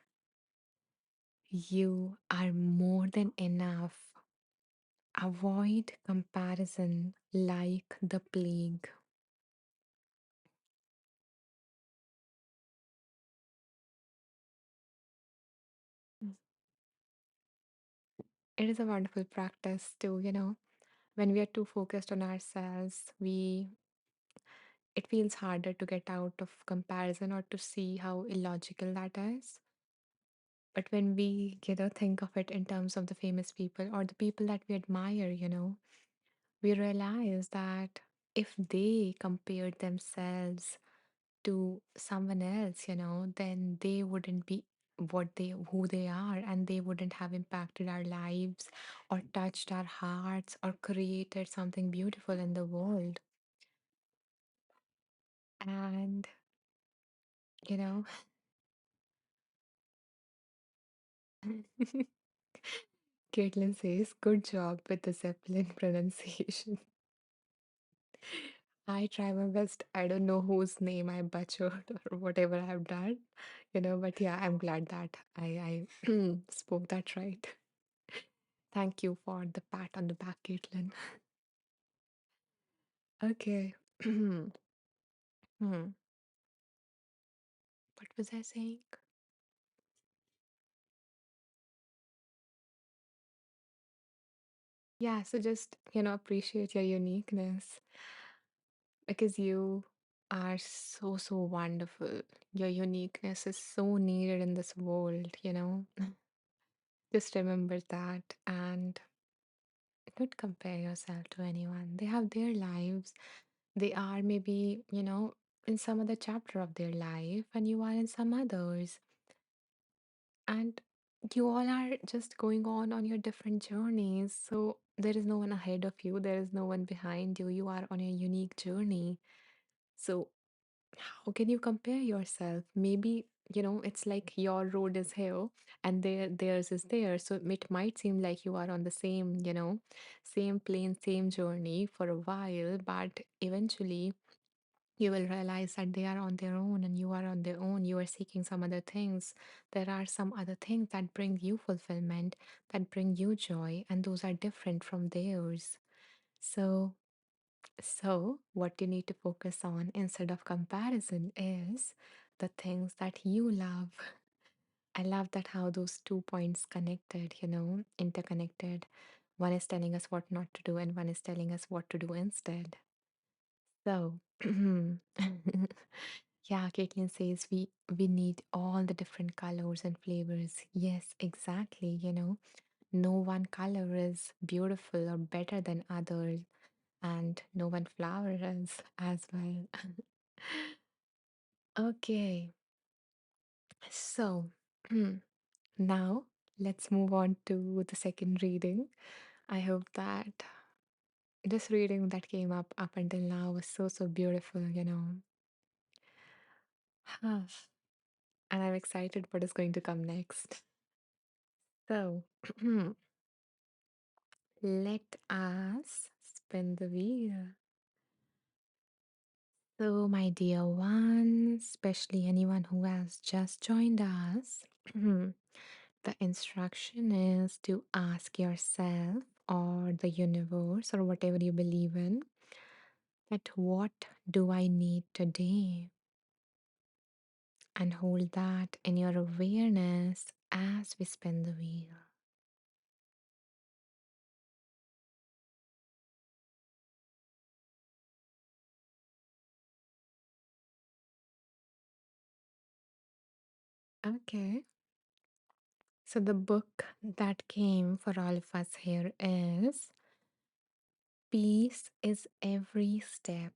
You are more than enough. Avoid comparison like the plague. It is a wonderful practice to, when we are too focused on ourselves, it feels harder to get out of comparison or to see how illogical that is. But when we, think of it in terms of the famous people or the people that we admire, we realize that if they compared themselves to someone else, then they wouldn't be who they are, and they wouldn't have impacted our lives or touched our hearts or created something beautiful in the world. And you know Caitlin says, good job with the Zeppelin pronunciation. I try my best. I don't know whose name I butchered or whatever I've done, but yeah, I'm glad that I spoke that right. Thank you for the pat on the back, Caitlin. Okay. Hmm. What was I saying? Yeah, so just, appreciate your uniqueness because you are so wonderful. Your uniqueness is so needed in this world. Just remember that and don't compare yourself to anyone. They have their lives. They are maybe, in some other chapter of their life, and you are in some others. And you all are just going on your different journeys. So there is no one ahead of you, there is no one behind you. You are on a unique journey. So how can you compare yourself? Maybe it's like your road is here and theirs is there. So it might seem like you are on the same, same plane, same journey for a while, but eventually you will realize that they are on their own and you are on their own. You are seeking some other things. There are some other things that bring you fulfillment, that bring you joy, and those are different from theirs. So, what you need to focus on instead of comparison is the things that you love. I love that how those 2 points connected, interconnected. One is telling us what not to do, and one is telling us what to do instead. So, yeah, Caitlin says we need all the different colors and flavors. Yes, exactly. No one color is beautiful or better than others, and no one flower is as well. Okay, so now let's move on to the second reading. I hope that this reading that came up until now was so beautiful. And I'm excited what is going to come next. So, let us spin the wheel. So, my dear ones, especially anyone who has just joined us, the instruction is to ask yourself or the universe or whatever you believe in that what do I need today? And hold that in your awareness as we spin the wheel. Okay. So, the book that came for all of us here is Peace is Every Step,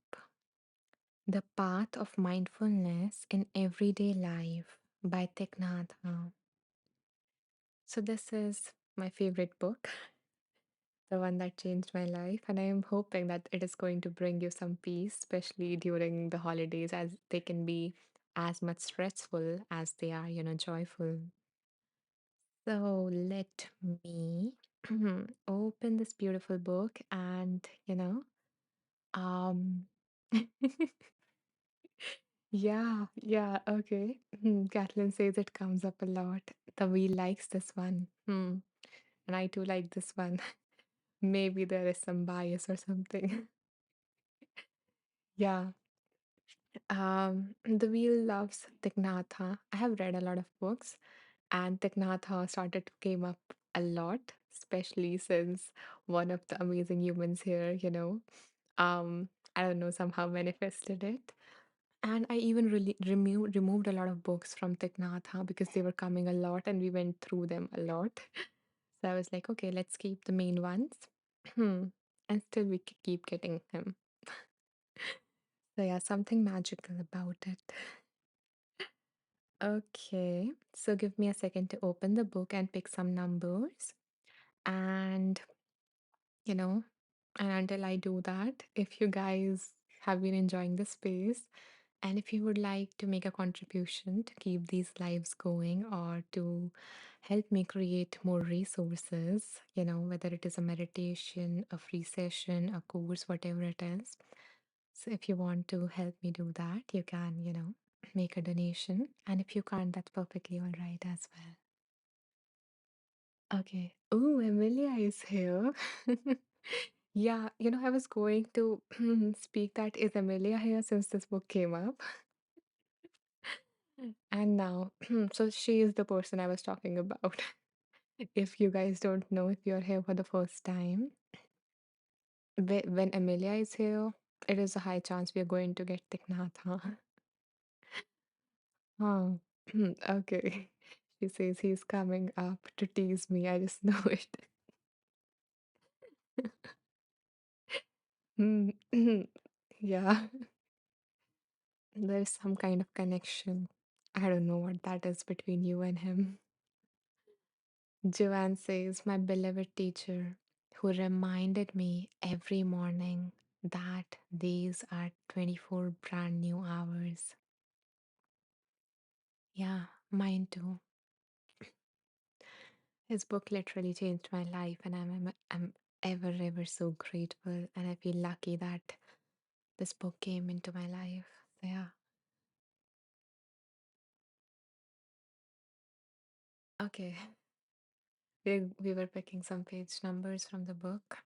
The Path of Mindfulness in Everyday Life by Thich Nhat Hanh. So, this is my favorite book, the one that changed my life. And I am hoping that it is going to bring you some peace, especially during the holidays, as they can be as much stressful as they are, joyful. So let me open this beautiful book and, um, yeah, okay. Kathleen says it comes up a lot. The wheel likes this one. And I too like this one. Maybe there is some bias or something. Yeah. The wheel loves Thich Nhat Hanh. I have read a lot of books, and Thich Nhat Hanh started to came up a lot, especially since one of the amazing humans here, I don't know, somehow manifested it. And I even really removed a lot of books from Thich Nhat Hanh because they were coming a lot and we went through them a lot. So I was like, okay, let's keep the main ones. And still we keep getting him. So yeah, something magical about it. Okay, so give me a second to open the book and pick some numbers. And, you know, and until I do that, if you guys have been enjoying the space and if you would like to make a contribution to keep these lives going or to help me create more resources, whether it is a meditation, a free session, a course, whatever it is. So if you want to help me do that, you can, make a donation. And if you can't, that's perfectly all right as well. Okay. Oh, Emilia is here. Yeah, I was going to speak that is Emilia here since this book came up. And now, so she is the person I was talking about. If you guys don't know, if you're here for the first time, when Emilia is here, it is a high chance we are going to get Tiknatha. Oh, okay. She says he's coming up to tease me. I just know it. Mm, yeah, there's some kind of connection. I don't know what that is between you and him. Joanne says, my beloved teacher who reminded me every morning that these are 24 brand new hours. Yeah, mine too. His book literally changed my life, and I'm ever so grateful, and I feel lucky that this book came into my life. So yeah. Okay. We were picking some page numbers from the book.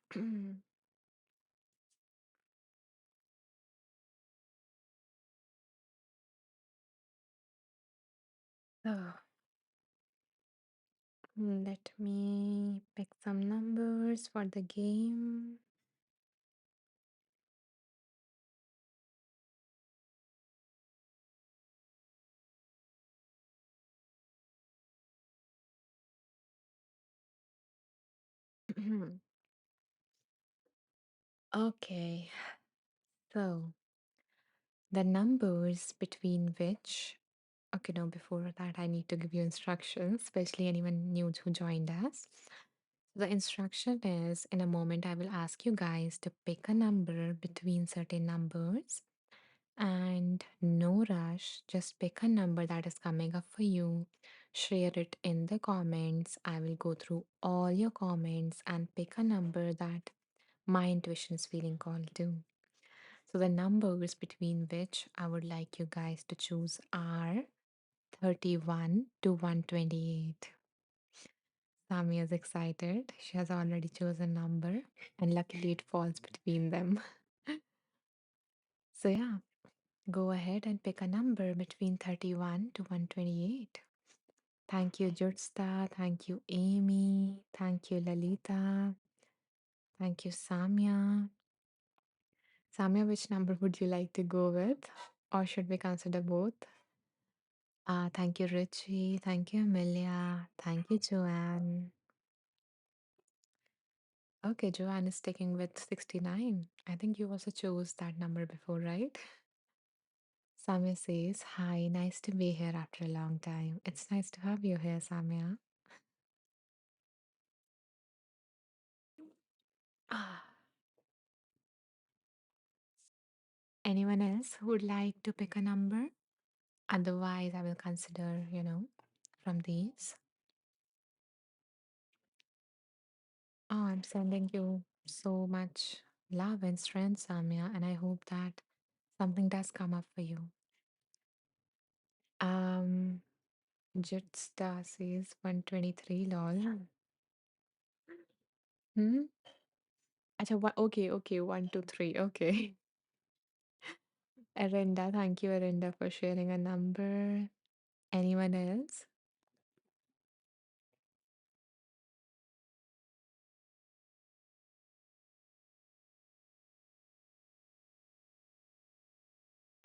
So let me pick some numbers for the game. Okay, so the numbers between which, okay, no, before that, I need to give you instructions, especially anyone new who joined us. The instruction is in a moment, I will ask you guys to pick a number between certain numbers and no rush. Just pick a number that is coming up for you. Share it in the comments. I will go through all your comments and pick a number that my intuition is feeling called to. So, the numbers between which I would like you guys to choose are 31 to 128. Sami is excited. She has already chosen a number, and luckily it falls between them. So, yeah, go ahead and pick a number between 31 to 128. Thank you, Jutsta. Thank you, Amy. Thank you, Lalita. Thank you, Samya. Samya, which number would you like to go with? Or should we consider both? Thank you, Richie. Thank you, Amelia. Thank you, Joanne. Okay, Joanne is sticking with 69. I think you also chose that number before, right? Samya says, hi, nice to be here after a long time. It's nice to have you here, Samya. Ah, anyone else who would like to pick a number? Otherwise, I will consider, from these. Oh, I'm sending you so much love and strength, Samya, and I hope that something does come up for you. Um, Jitsta says 123 lol. Hmm? Acha, okay, 123. Okay. Arenda, thank you, Arenda, for sharing a number. Anyone else?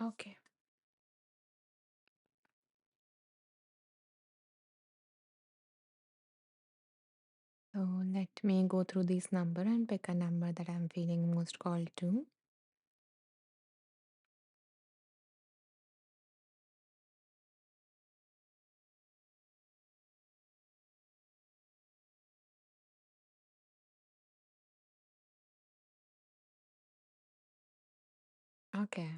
Okay. So let me go through this number and pick a number that I'm feeling most called to. Okay.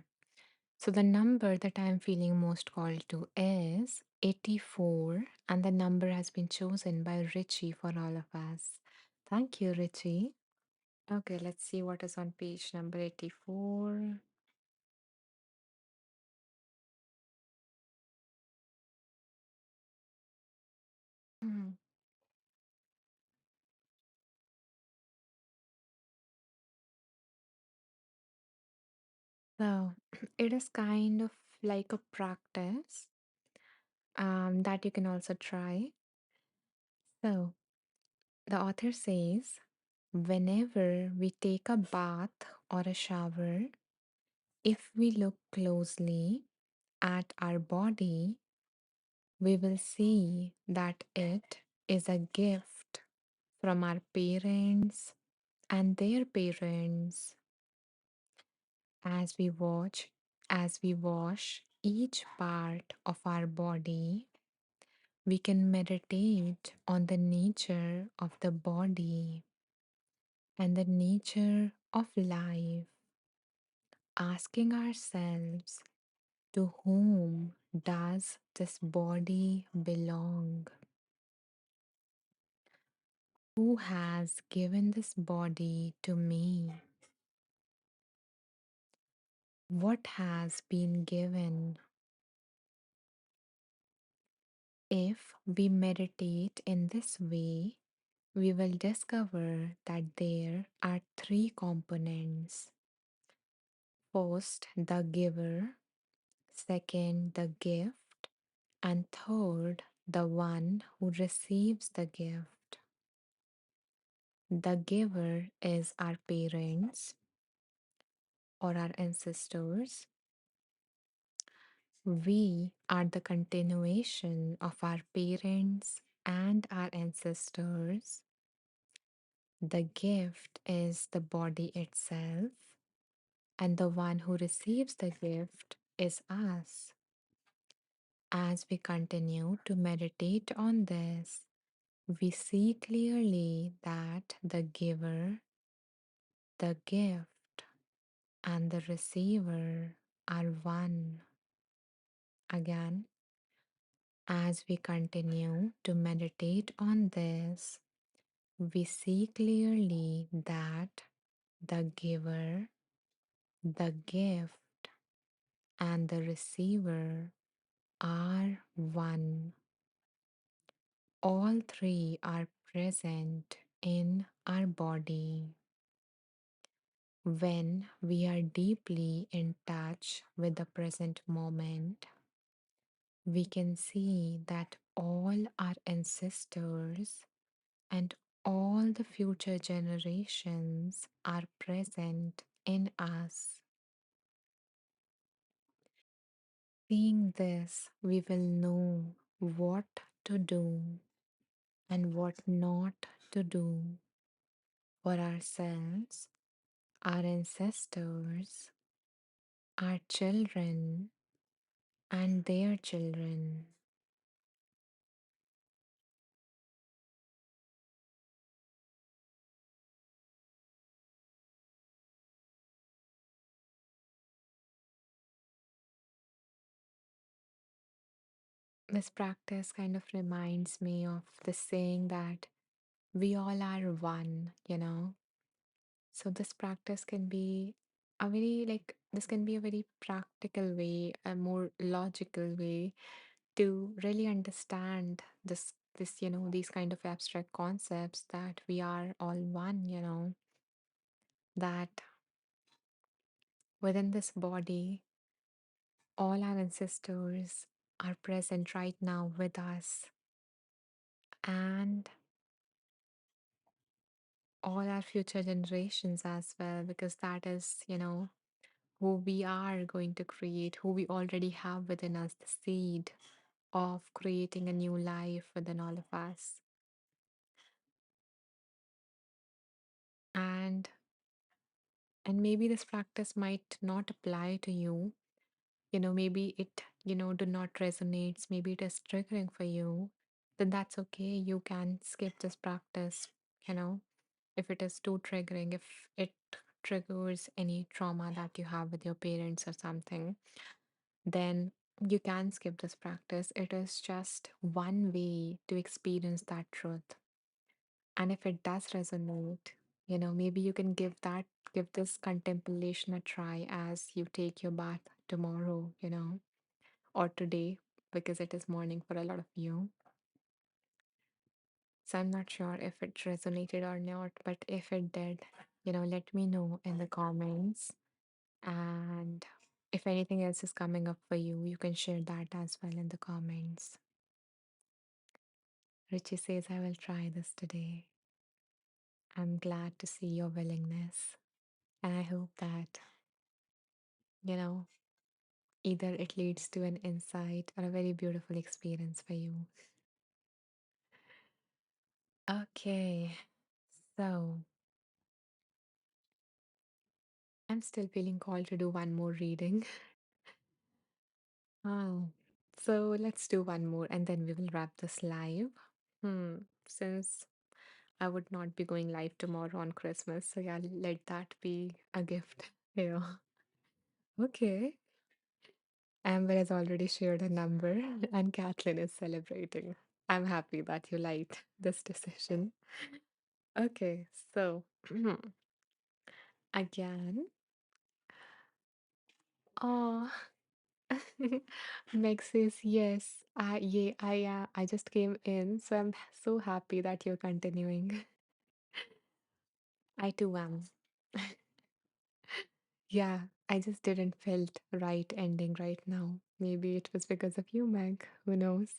So the number that I'm feeling most called to is 84, and the number has been chosen by Richie for all of us. Thank you, Richie. Okay, let's see what is on page number 84. Hmm. So it is kind of like a practice that you can also try. So the author says, whenever we take a bath or a shower, if we look closely at our body, we will see that it is a gift from our parents and their parents. As we wash each part of our body, we can meditate on the nature of the body and the nature of life, asking ourselves To whom does this body belong? Who has given this body to me? What has been given? If we meditate in this way, we will discover that there are three components. First, the giver, second, the gift, and third, the one who receives the gift. The giver is our parents or our ancestors. We are the continuation of our parents and our ancestors. The gift is the body itself, and the one who receives the gift is us. As we continue to meditate on this, we see clearly that the giver, the gift, and the receiver are one. Again, as we continue to meditate on this, we see clearly that the giver, the gift, and the receiver are one. All three are present in our body. When we are deeply in touch with the present moment, we can see that all our ancestors and all the future generations are present in us. Seeing this, we will know what to do and what not to do for ourselves, our ancestors, our children, and their children. This practice kind of reminds me of the saying that we all are one. So this practice can be a very this can be a very practical way, a more logical way to really understand this these kind of abstract concepts that we are all one, that within this body, all our ancestors are present right now with us, and all our future generations as well, because that is who we are going to create, who we already have within us, the seed of creating a new life within all of us. And maybe this practice might not apply to you. Maybe it do not resonates, maybe it is triggering for you. Then that's okay. You can skip this practice, you know, if it is too triggering, if it triggers any trauma that you have with your parents or something, then you can skip this practice. It is just one way to experience that truth. And if it does resonate, maybe you can give this contemplation a try as you take your bath tomorrow, or today, because it is morning for a lot of you. So I'm not sure if it resonated or not, but if it did, let me know in the comments. And if anything else is coming up for you, you can share that as well in the comments. Richie says, I will try this today. I'm glad to see your willingness. And I hope that, you know, either it leads to an insight or a very beautiful experience for you. Okay, so I'm still feeling called to do one more reading. Oh, so let's do one more and then we will wrap this live. Since I would not be going live tomorrow on Christmas, so yeah, let that be a gift here. Okay. Amber has already shared a number, and Kathleen is celebrating. I'm happy that you liked this decision. Okay, so again, oh, Meg says yes. I just came in, so I'm so happy that you're continuing. I too am. Yeah, I just didn't felt right ending right now. Maybe it was because of you, Meg. Who knows?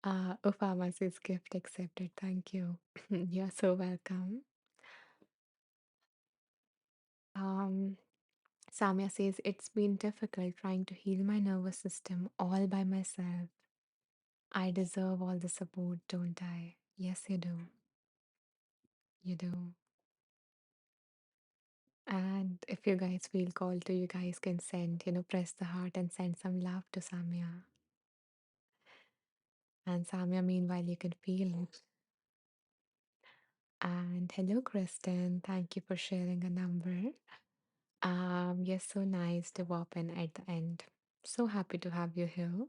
Ufama says gift accepted. Thank you. You're so welcome. Um, Samya says it's been difficult trying to heal my nervous system all by myself. I deserve all the support, don't I? Yes, you do. You do. And if you guys feel called to, you guys can send, press the heart and send some love to Samya. And Samya, meanwhile, you can feel it. And hello, Kristen. Thank you for sharing a number. You're so nice to pop in at the end. So happy to have you here.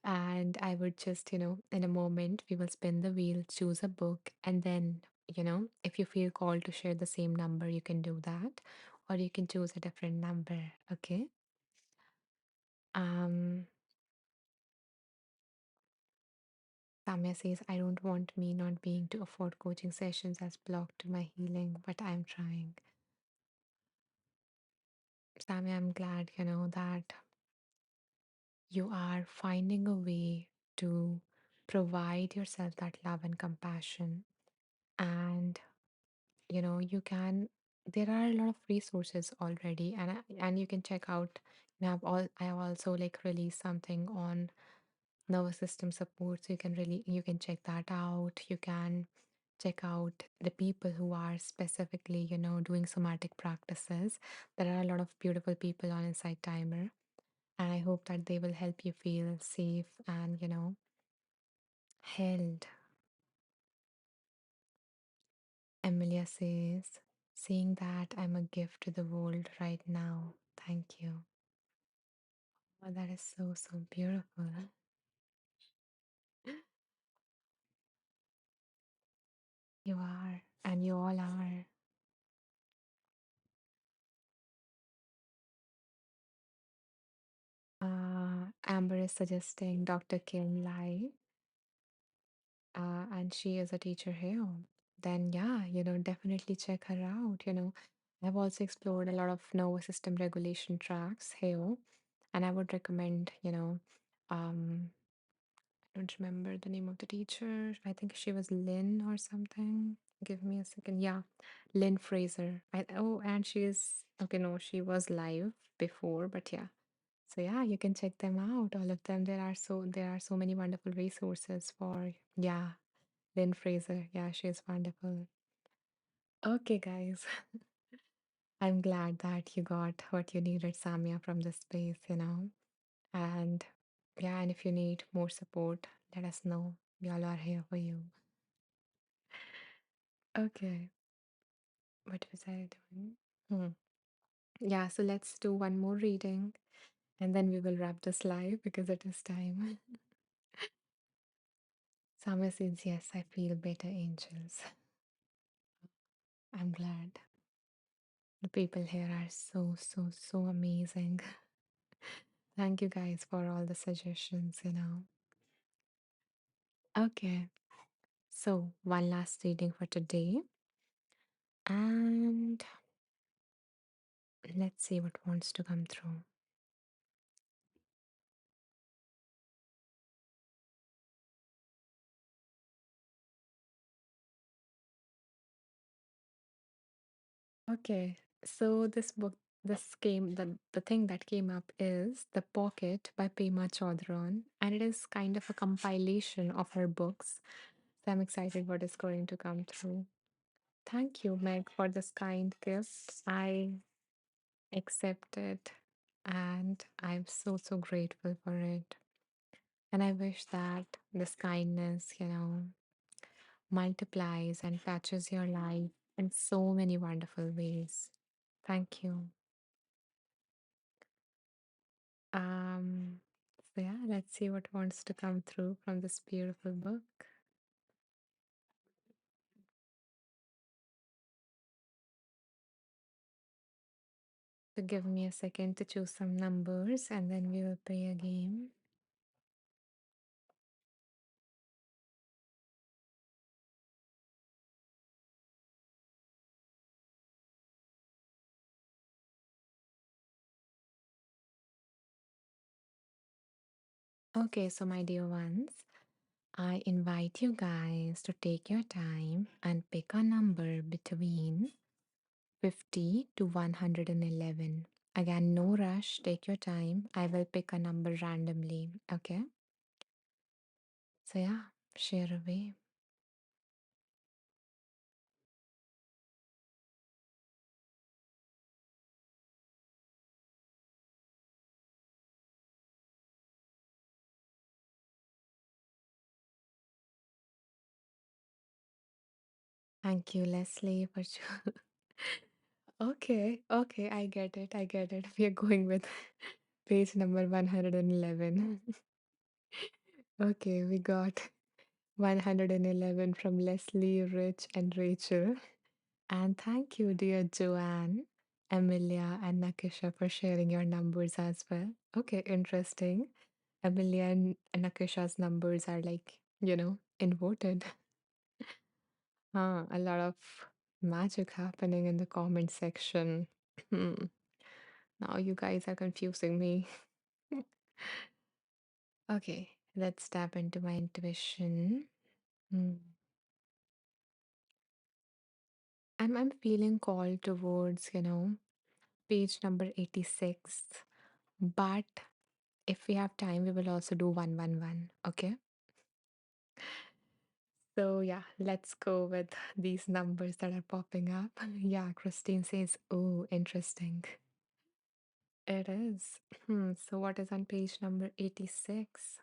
And I would just, in a moment, we will spin the wheel, choose a book, and then, if you feel called to share the same number, you can do that, or you can choose a different number. Okay. Um, Samya says, I don't want me not being to afford coaching sessions as blocked to my healing, but I'm trying. Samya, I'm glad, that you are finding a way to provide yourself that love and compassion. And, you can, there are a lot of resources already, and you can check out. I have also like released something on nervous system support, so you can check that out. You can check out the people who are specifically, doing somatic practices. There are a lot of beautiful people on Inside Timer, and I hope that they will help you feel safe and, held. Emilia says, seeing that I'm a gift to the world right now. Thank you. Oh, that is so, so beautiful. You are, and you all are. Amber is suggesting Dr. Kim Lai, and she is a teacher here. Then, yeah, definitely check her out. I've also explored a lot of nervous system regulation tracks here, and I would recommend, um, I don't remember the name of the teacher. I think she was Lynn or something. Give me a second. Yeah, Lynn Fraser. And she is okay. No, she was live before, but yeah. So yeah, you can check them out. All of them. There are so many wonderful resources for, yeah, Lynn Fraser. Yeah, she is wonderful. Okay, guys. I'm glad that you got what you needed, Samya, from this space. And yeah, and if you need more support, let us know. We all are here for you. Okay, what was I doing? Hmm. Yeah, so let's do one more reading and then we will wrap this live because it is time. Samya says, yes, I feel better, angels. I'm glad. The people here are so, so, so amazing. Thank you guys for all the suggestions. Okay, so one last reading for today. And let's see what wants to come through. Okay, so the thing that came up is The Pocket by Pema Chodron, and it is kind of a compilation of her books. So I'm excited what is going to come through. Thank you, Meg, for this kind gift. I accept it, and I'm so, so grateful for it. And I wish that this kindness, multiplies and touches your life in so many wonderful ways. Thank you. Um, so yeah, let's see what wants to come through from this beautiful book. So give me a second to choose some numbers and then we will play a game. Okay, so my dear ones, I invite you guys to take your time and pick a number between 50 to 111. Again, no rush, take your time. I will pick a number randomly, okay? So yeah, share away. Thank you, Leslie, for Okay, okay, I get it. I get it. We are going with page number 111. Okay, we got 111 from Leslie, Rich, and Rachel. And thank you, dear Joanne, Amelia, and Nakisha for sharing your numbers as well. Okay, interesting. Amelia and Nakisha's numbers are like, inverted. A lot of magic happening in the comment section. Hmm. Now you guys are confusing me. Okay, let's tap into my intuition. Hmm. I'm feeling called towards, page number 86. But if we have time, we will also do 111. Okay. So yeah, let's go with these numbers that are popping up. Yeah, Christine says, oh, interesting. It is. So what is on page number 86?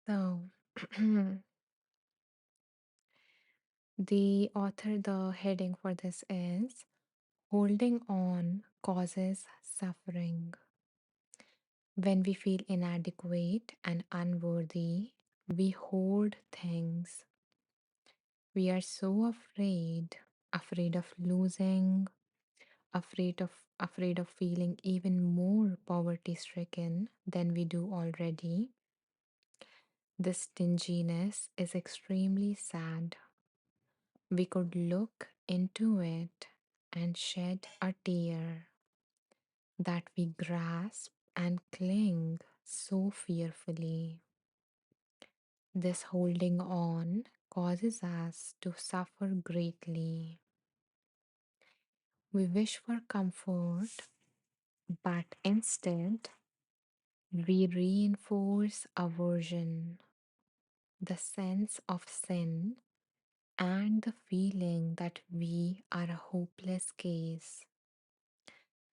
So the heading for this is holding on causes suffering. When we feel inadequate and unworthy, we hold things. We are so afraid of losing, afraid of feeling even more poverty stricken than we do already. This stinginess is extremely sad. We could look into it and shed a tear that we grasp and cling so fearfully. This holding on causes us to suffer greatly. We wish for comfort, but instead we reinforce aversion, the sense of sin, and the feeling that we are a hopeless case.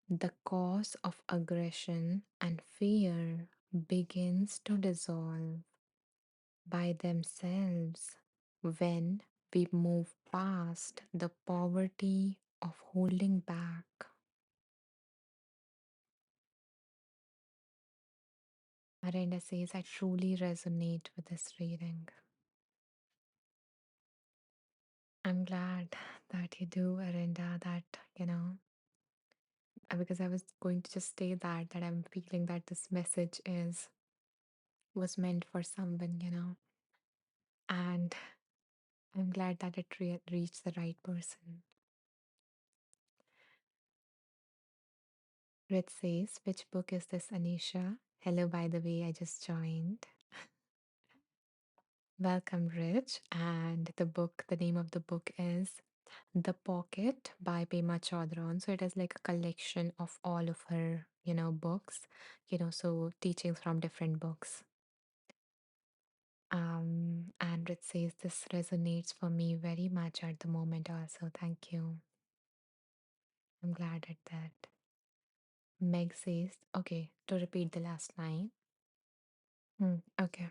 The cause of aggression and fear begins to dissolve by themselves when we move past the poverty of holding back. Arenda says, I truly resonate with this reading. I'm glad that you do, Arenda, that, because I was going to just say that I'm feeling that this message was meant for someone, and I'm glad that it reached the right person. Red says, which book is this, Anisha? Hello, by the way, I just joined. Welcome, Rich. And the name of the book is The Pocket by Pema Chodron. So it is like a collection of all of her, books, so teachings from different books. And it says this resonates for me very much at the moment also. Thank you. I'm glad at that. Meg says, okay, to repeat the last line. Okay.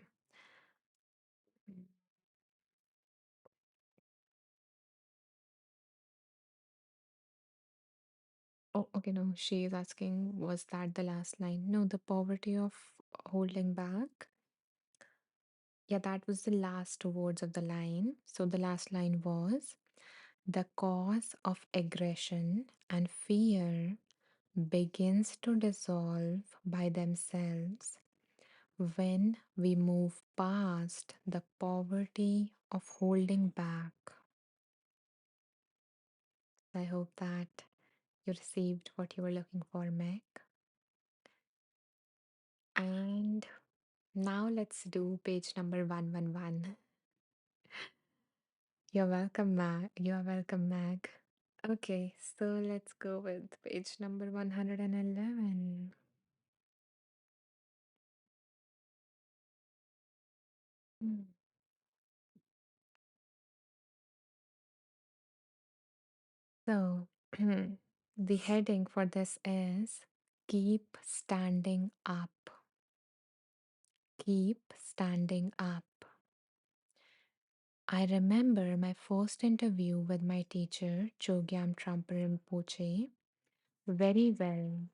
Oh, okay. No, she is asking, was that the last line? No, the poverty of holding back. Yeah, that was the last two words of the line. So the last line was the cause of aggression and fear begins to dissolve by themselves when we move past the poverty of holding back. I hope that you received what you were looking for, Meg. And now let's do page number 111. You're welcome, Mag. You are welcome, Mag. Okay, so let's go with page number 111. Mm. So, the heading for this is Keep Standing Up. Keep Standing Up. I remember my first interview with my teacher, Chogyam Trungpa Rinpoche, very well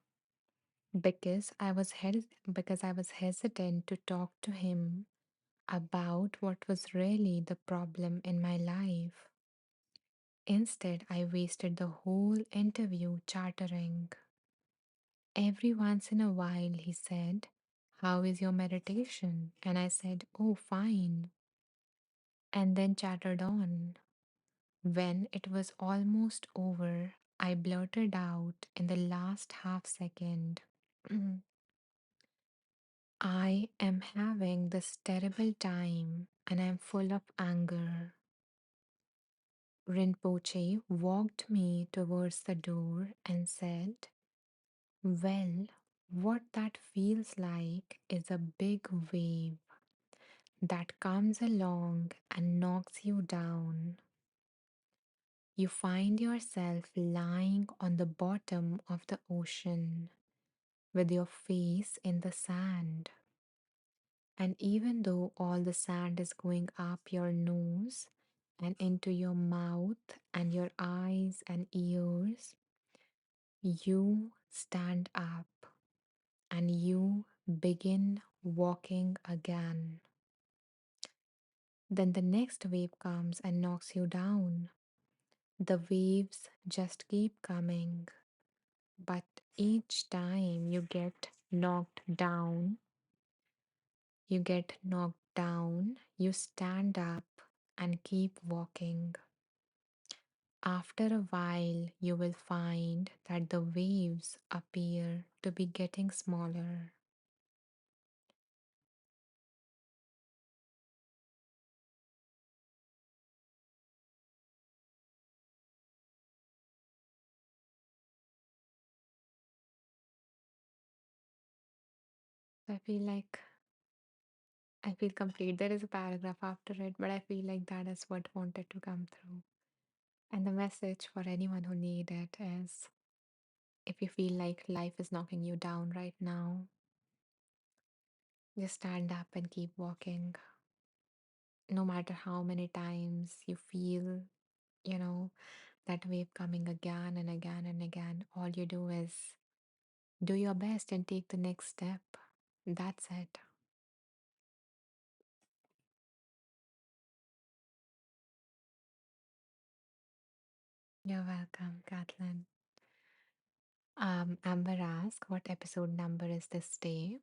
because I was hesitant to talk to him about what was really the problem in my life. Instead, I wasted the whole interview chattering. Every once in a while, he said, "How is your meditation?" And I said, "Oh, fine." And then chattered on. When it was almost over, I blurted out in the last half second, I am having this terrible time and I'm full of anger. Rinpoche walked me towards the door and said, "Well, what that feels like is a big wave that comes along and knocks you down. You find yourself lying on the bottom of the ocean with your face in the sand. And even though all the sand is going up your nose and into your mouth and your eyes and ears, you stand up and you begin walking again. Then the next wave comes and knocks you down. The waves just keep coming, but each time you get knocked down, you stand up and keep walking. After a while, you will find that the waves appear to be getting smaller. So I feel complete. There is a paragraph after it, but I feel like that is what wanted to come through. And the message for anyone who need it is if you feel like life is knocking you down right now, just stand up and keep walking. No matter how many times you feel, you know, that wave coming again and again and again, all you do is do your best and take the next step. That's it. You're welcome, Kathleen. Amber asked, what episode number is this day?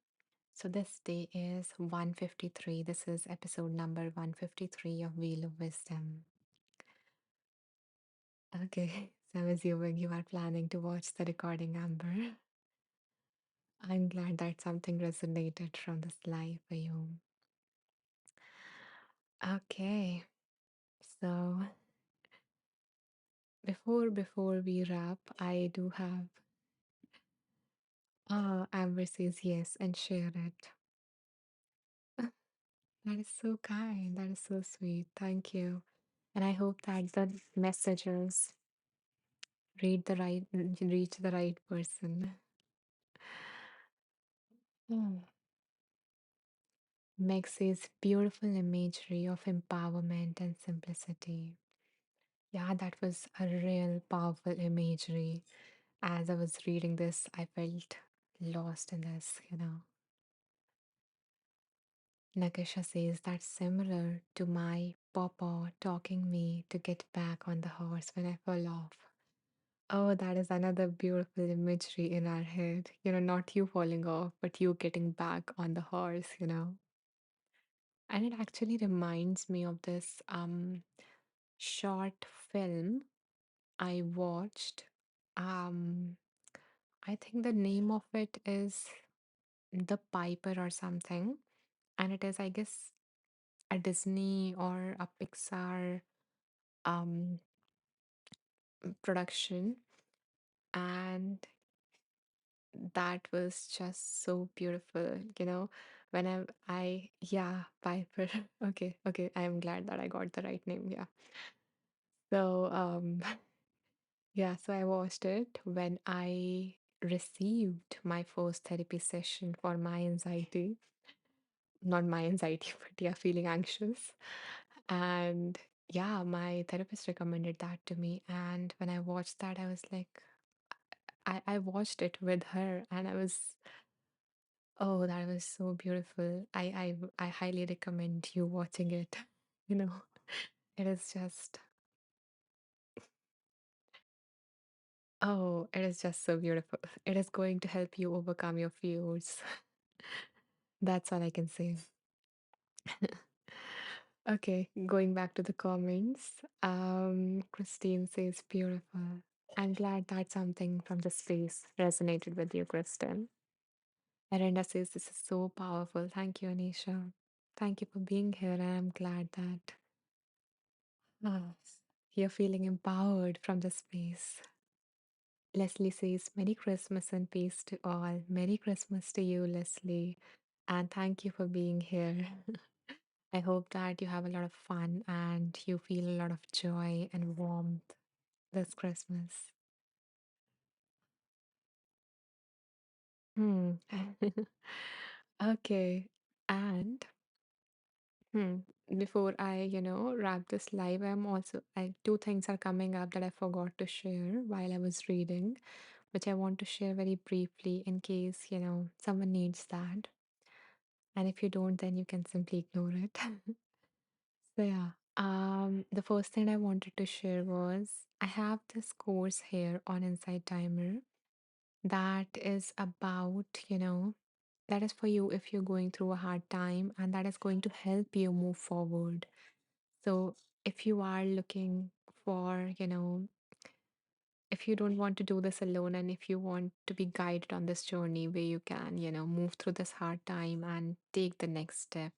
So this day is 153. This is episode number 153 of Wheel of Wisdom. Okay, so I'm assuming you are planning to watch the recording, Amber. I'm glad that something resonated from this live for you. Okay, so before we wrap, I do have Amber says yes and share it. That is so kind. That is so sweet. Thank you. And I hope that the messages reach the right person. Hmm. mixes beautiful imagery of empowerment and simplicity. Yeah, that was a real powerful imagery. As I was reading this, I felt lost in this. Nakasha says that's similar to my papa talking me to get back on the horse when I fall off. Oh, that is another beautiful imagery in our head. Not you falling off, but you getting back on the horse. And it actually reminds me of this short film I watched. Um, I think the name of it is The Piper or something. And it is, I guess, a Disney or a Pixar um production. And that was just so beautiful. When yeah, Piper. Okay, I am glad that I got the right name. Yeah. So, yeah, so I watched it when I received my first therapy session for my anxiety. Not my anxiety, but yeah, feeling anxious. And yeah, my therapist recommended that to me. And when I watched that, I was like, I watched it with her and oh, that was so beautiful. I highly recommend you watching it. You know, it is just, oh, it is just so beautiful. It is going to help you overcome your fears. That's all I can say. Okay, going back to the comments. Christine says beautiful. I'm glad that something from the space resonated with you, Kristen. Arenda says this is so powerful. Thank you, Anisha. Thank you for being here, and I'm glad that ah, you're feeling empowered from the space. Leslie says, Merry Christmas and peace to all. Merry Christmas to you, Leslie. And thank you for being here. I hope that you have a lot of fun and you feel a lot of joy and warmth this Christmas. Hmm. Okay. And hmm, before I wrap this live, two things are coming up that I forgot to share while I was reading, which I want to share very briefly in case someone needs that. And if you don't, then you can simply ignore it. So yeah, the first thing I wanted to share was I have this course here on Insight Timer that is about that is for you if you're going through a hard time and that is going to help you move forward. So if you are looking for if you don't want to do this alone and if you want to be guided on this journey where you can move through this hard time and take the next step,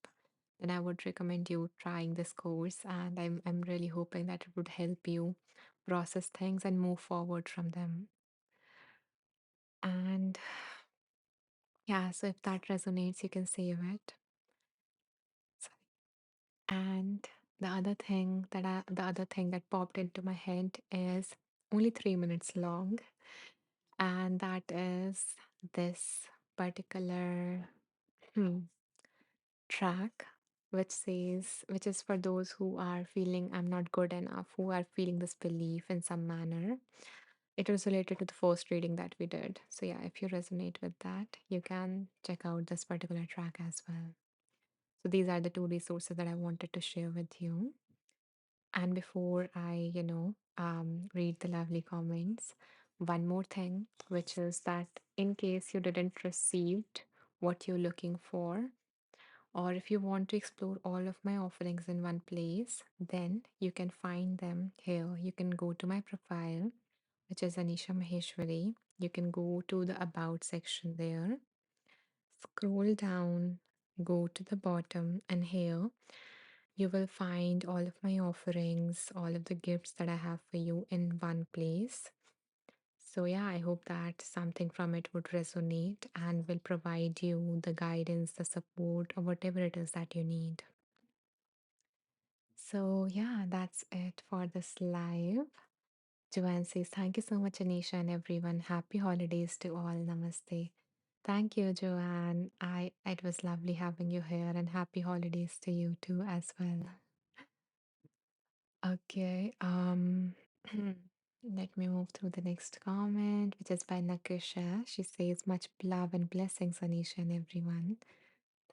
then I would recommend you trying this course. And I'm really hoping that it would help you process things and move forward from them. And yeah, so if that resonates, you can save it. And the other thing that popped into my head is only 3 minutes long, and that is this particular hmm, track, which is for those who are feeling I'm not good enough, who are feeling this belief in some manner. It was related to the first reading that we did. So yeah, if you resonate with that, you can check out this particular track as well. So these are the two resources that I wanted to share with you. And before I read the lovely comments, one more thing, which is that in case you didn't receive what you're looking for, or if you want to explore all of my offerings in one place, then you can find them here. You can go to my profile, which is Anisha Maheshwari. You can go to the About section there, scroll down, go to the bottom, and here you will find all of my offerings, all of the gifts that I have for you in one place. So, yeah, I hope that something from it would resonate and will provide you the guidance, the support, or whatever it is that you need. So, yeah, that's it for this live. Joanne says, Thank you so much, Anisha and everyone. Happy holidays to all. Namaste. Thank you, Joanne. I it was lovely having you here and happy holidays to you too as well. Okay, let me move through the next comment, which is by Nakisha. She says, much love and blessings, Anisha and everyone.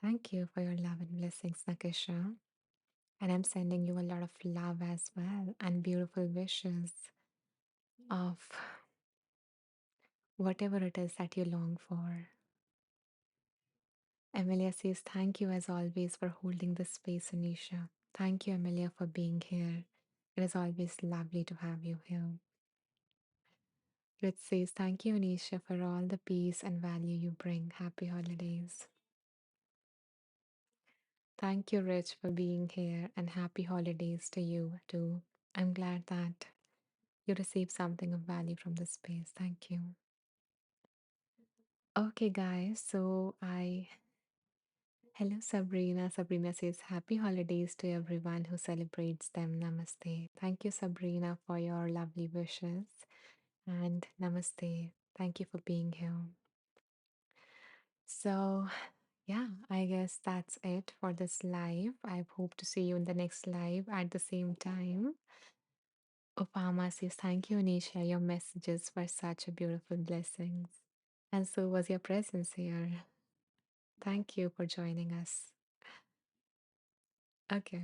Thank you for your love and blessings, Nakisha. And I'm sending you a lot of love as well and beautiful wishes of whatever it is that you long for. Amelia says, thank you as always for holding this space, Anisha. Thank you, Amelia, for being here. It is always lovely to have you here. Rich says, thank you, Anisha, for all the peace and value you bring. Happy holidays. Thank you, Rich, for being here and happy holidays to you too. I'm glad that you received something of value from this space. Thank you. Okay, guys, hello, Sabrina. Sabrina says, happy holidays to everyone who celebrates them. Namaste. Thank you, Sabrina, for your lovely wishes. And namaste. Thank you for being here. So, yeah, I guess that's it for this live. I hope to see you in the next live at the same time. Opama says, thank you, Anisha. Your messages were such a beautiful blessings. And so was your presence here. Thank you for joining us. Okay.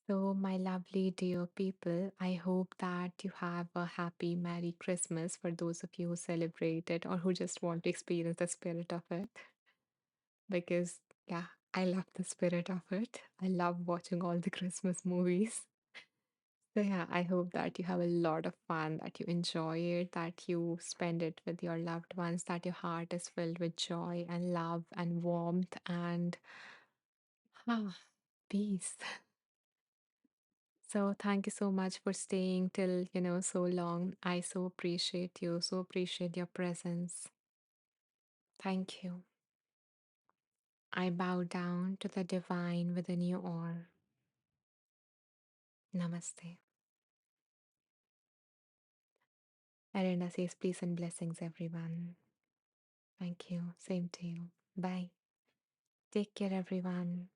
So, my lovely dear people, I hope that you have a happy, Merry Christmas for those of you who celebrate it or who just want to experience the spirit of it. Because, yeah, I love the spirit of it. I love watching all the Christmas movies. So, yeah, I hope that you have a lot of fun, that you enjoy it, that you spend it with your loved ones, that your heart is filled with joy and love and warmth and peace. So, thank you so much for staying till, so long. I so appreciate you, so appreciate your presence. Thank you. I bow down to the divine within you all. Namaste. Arena says peace and blessings, everyone. Thank you. Same to you. Bye. Take care, everyone.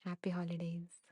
Happy holidays.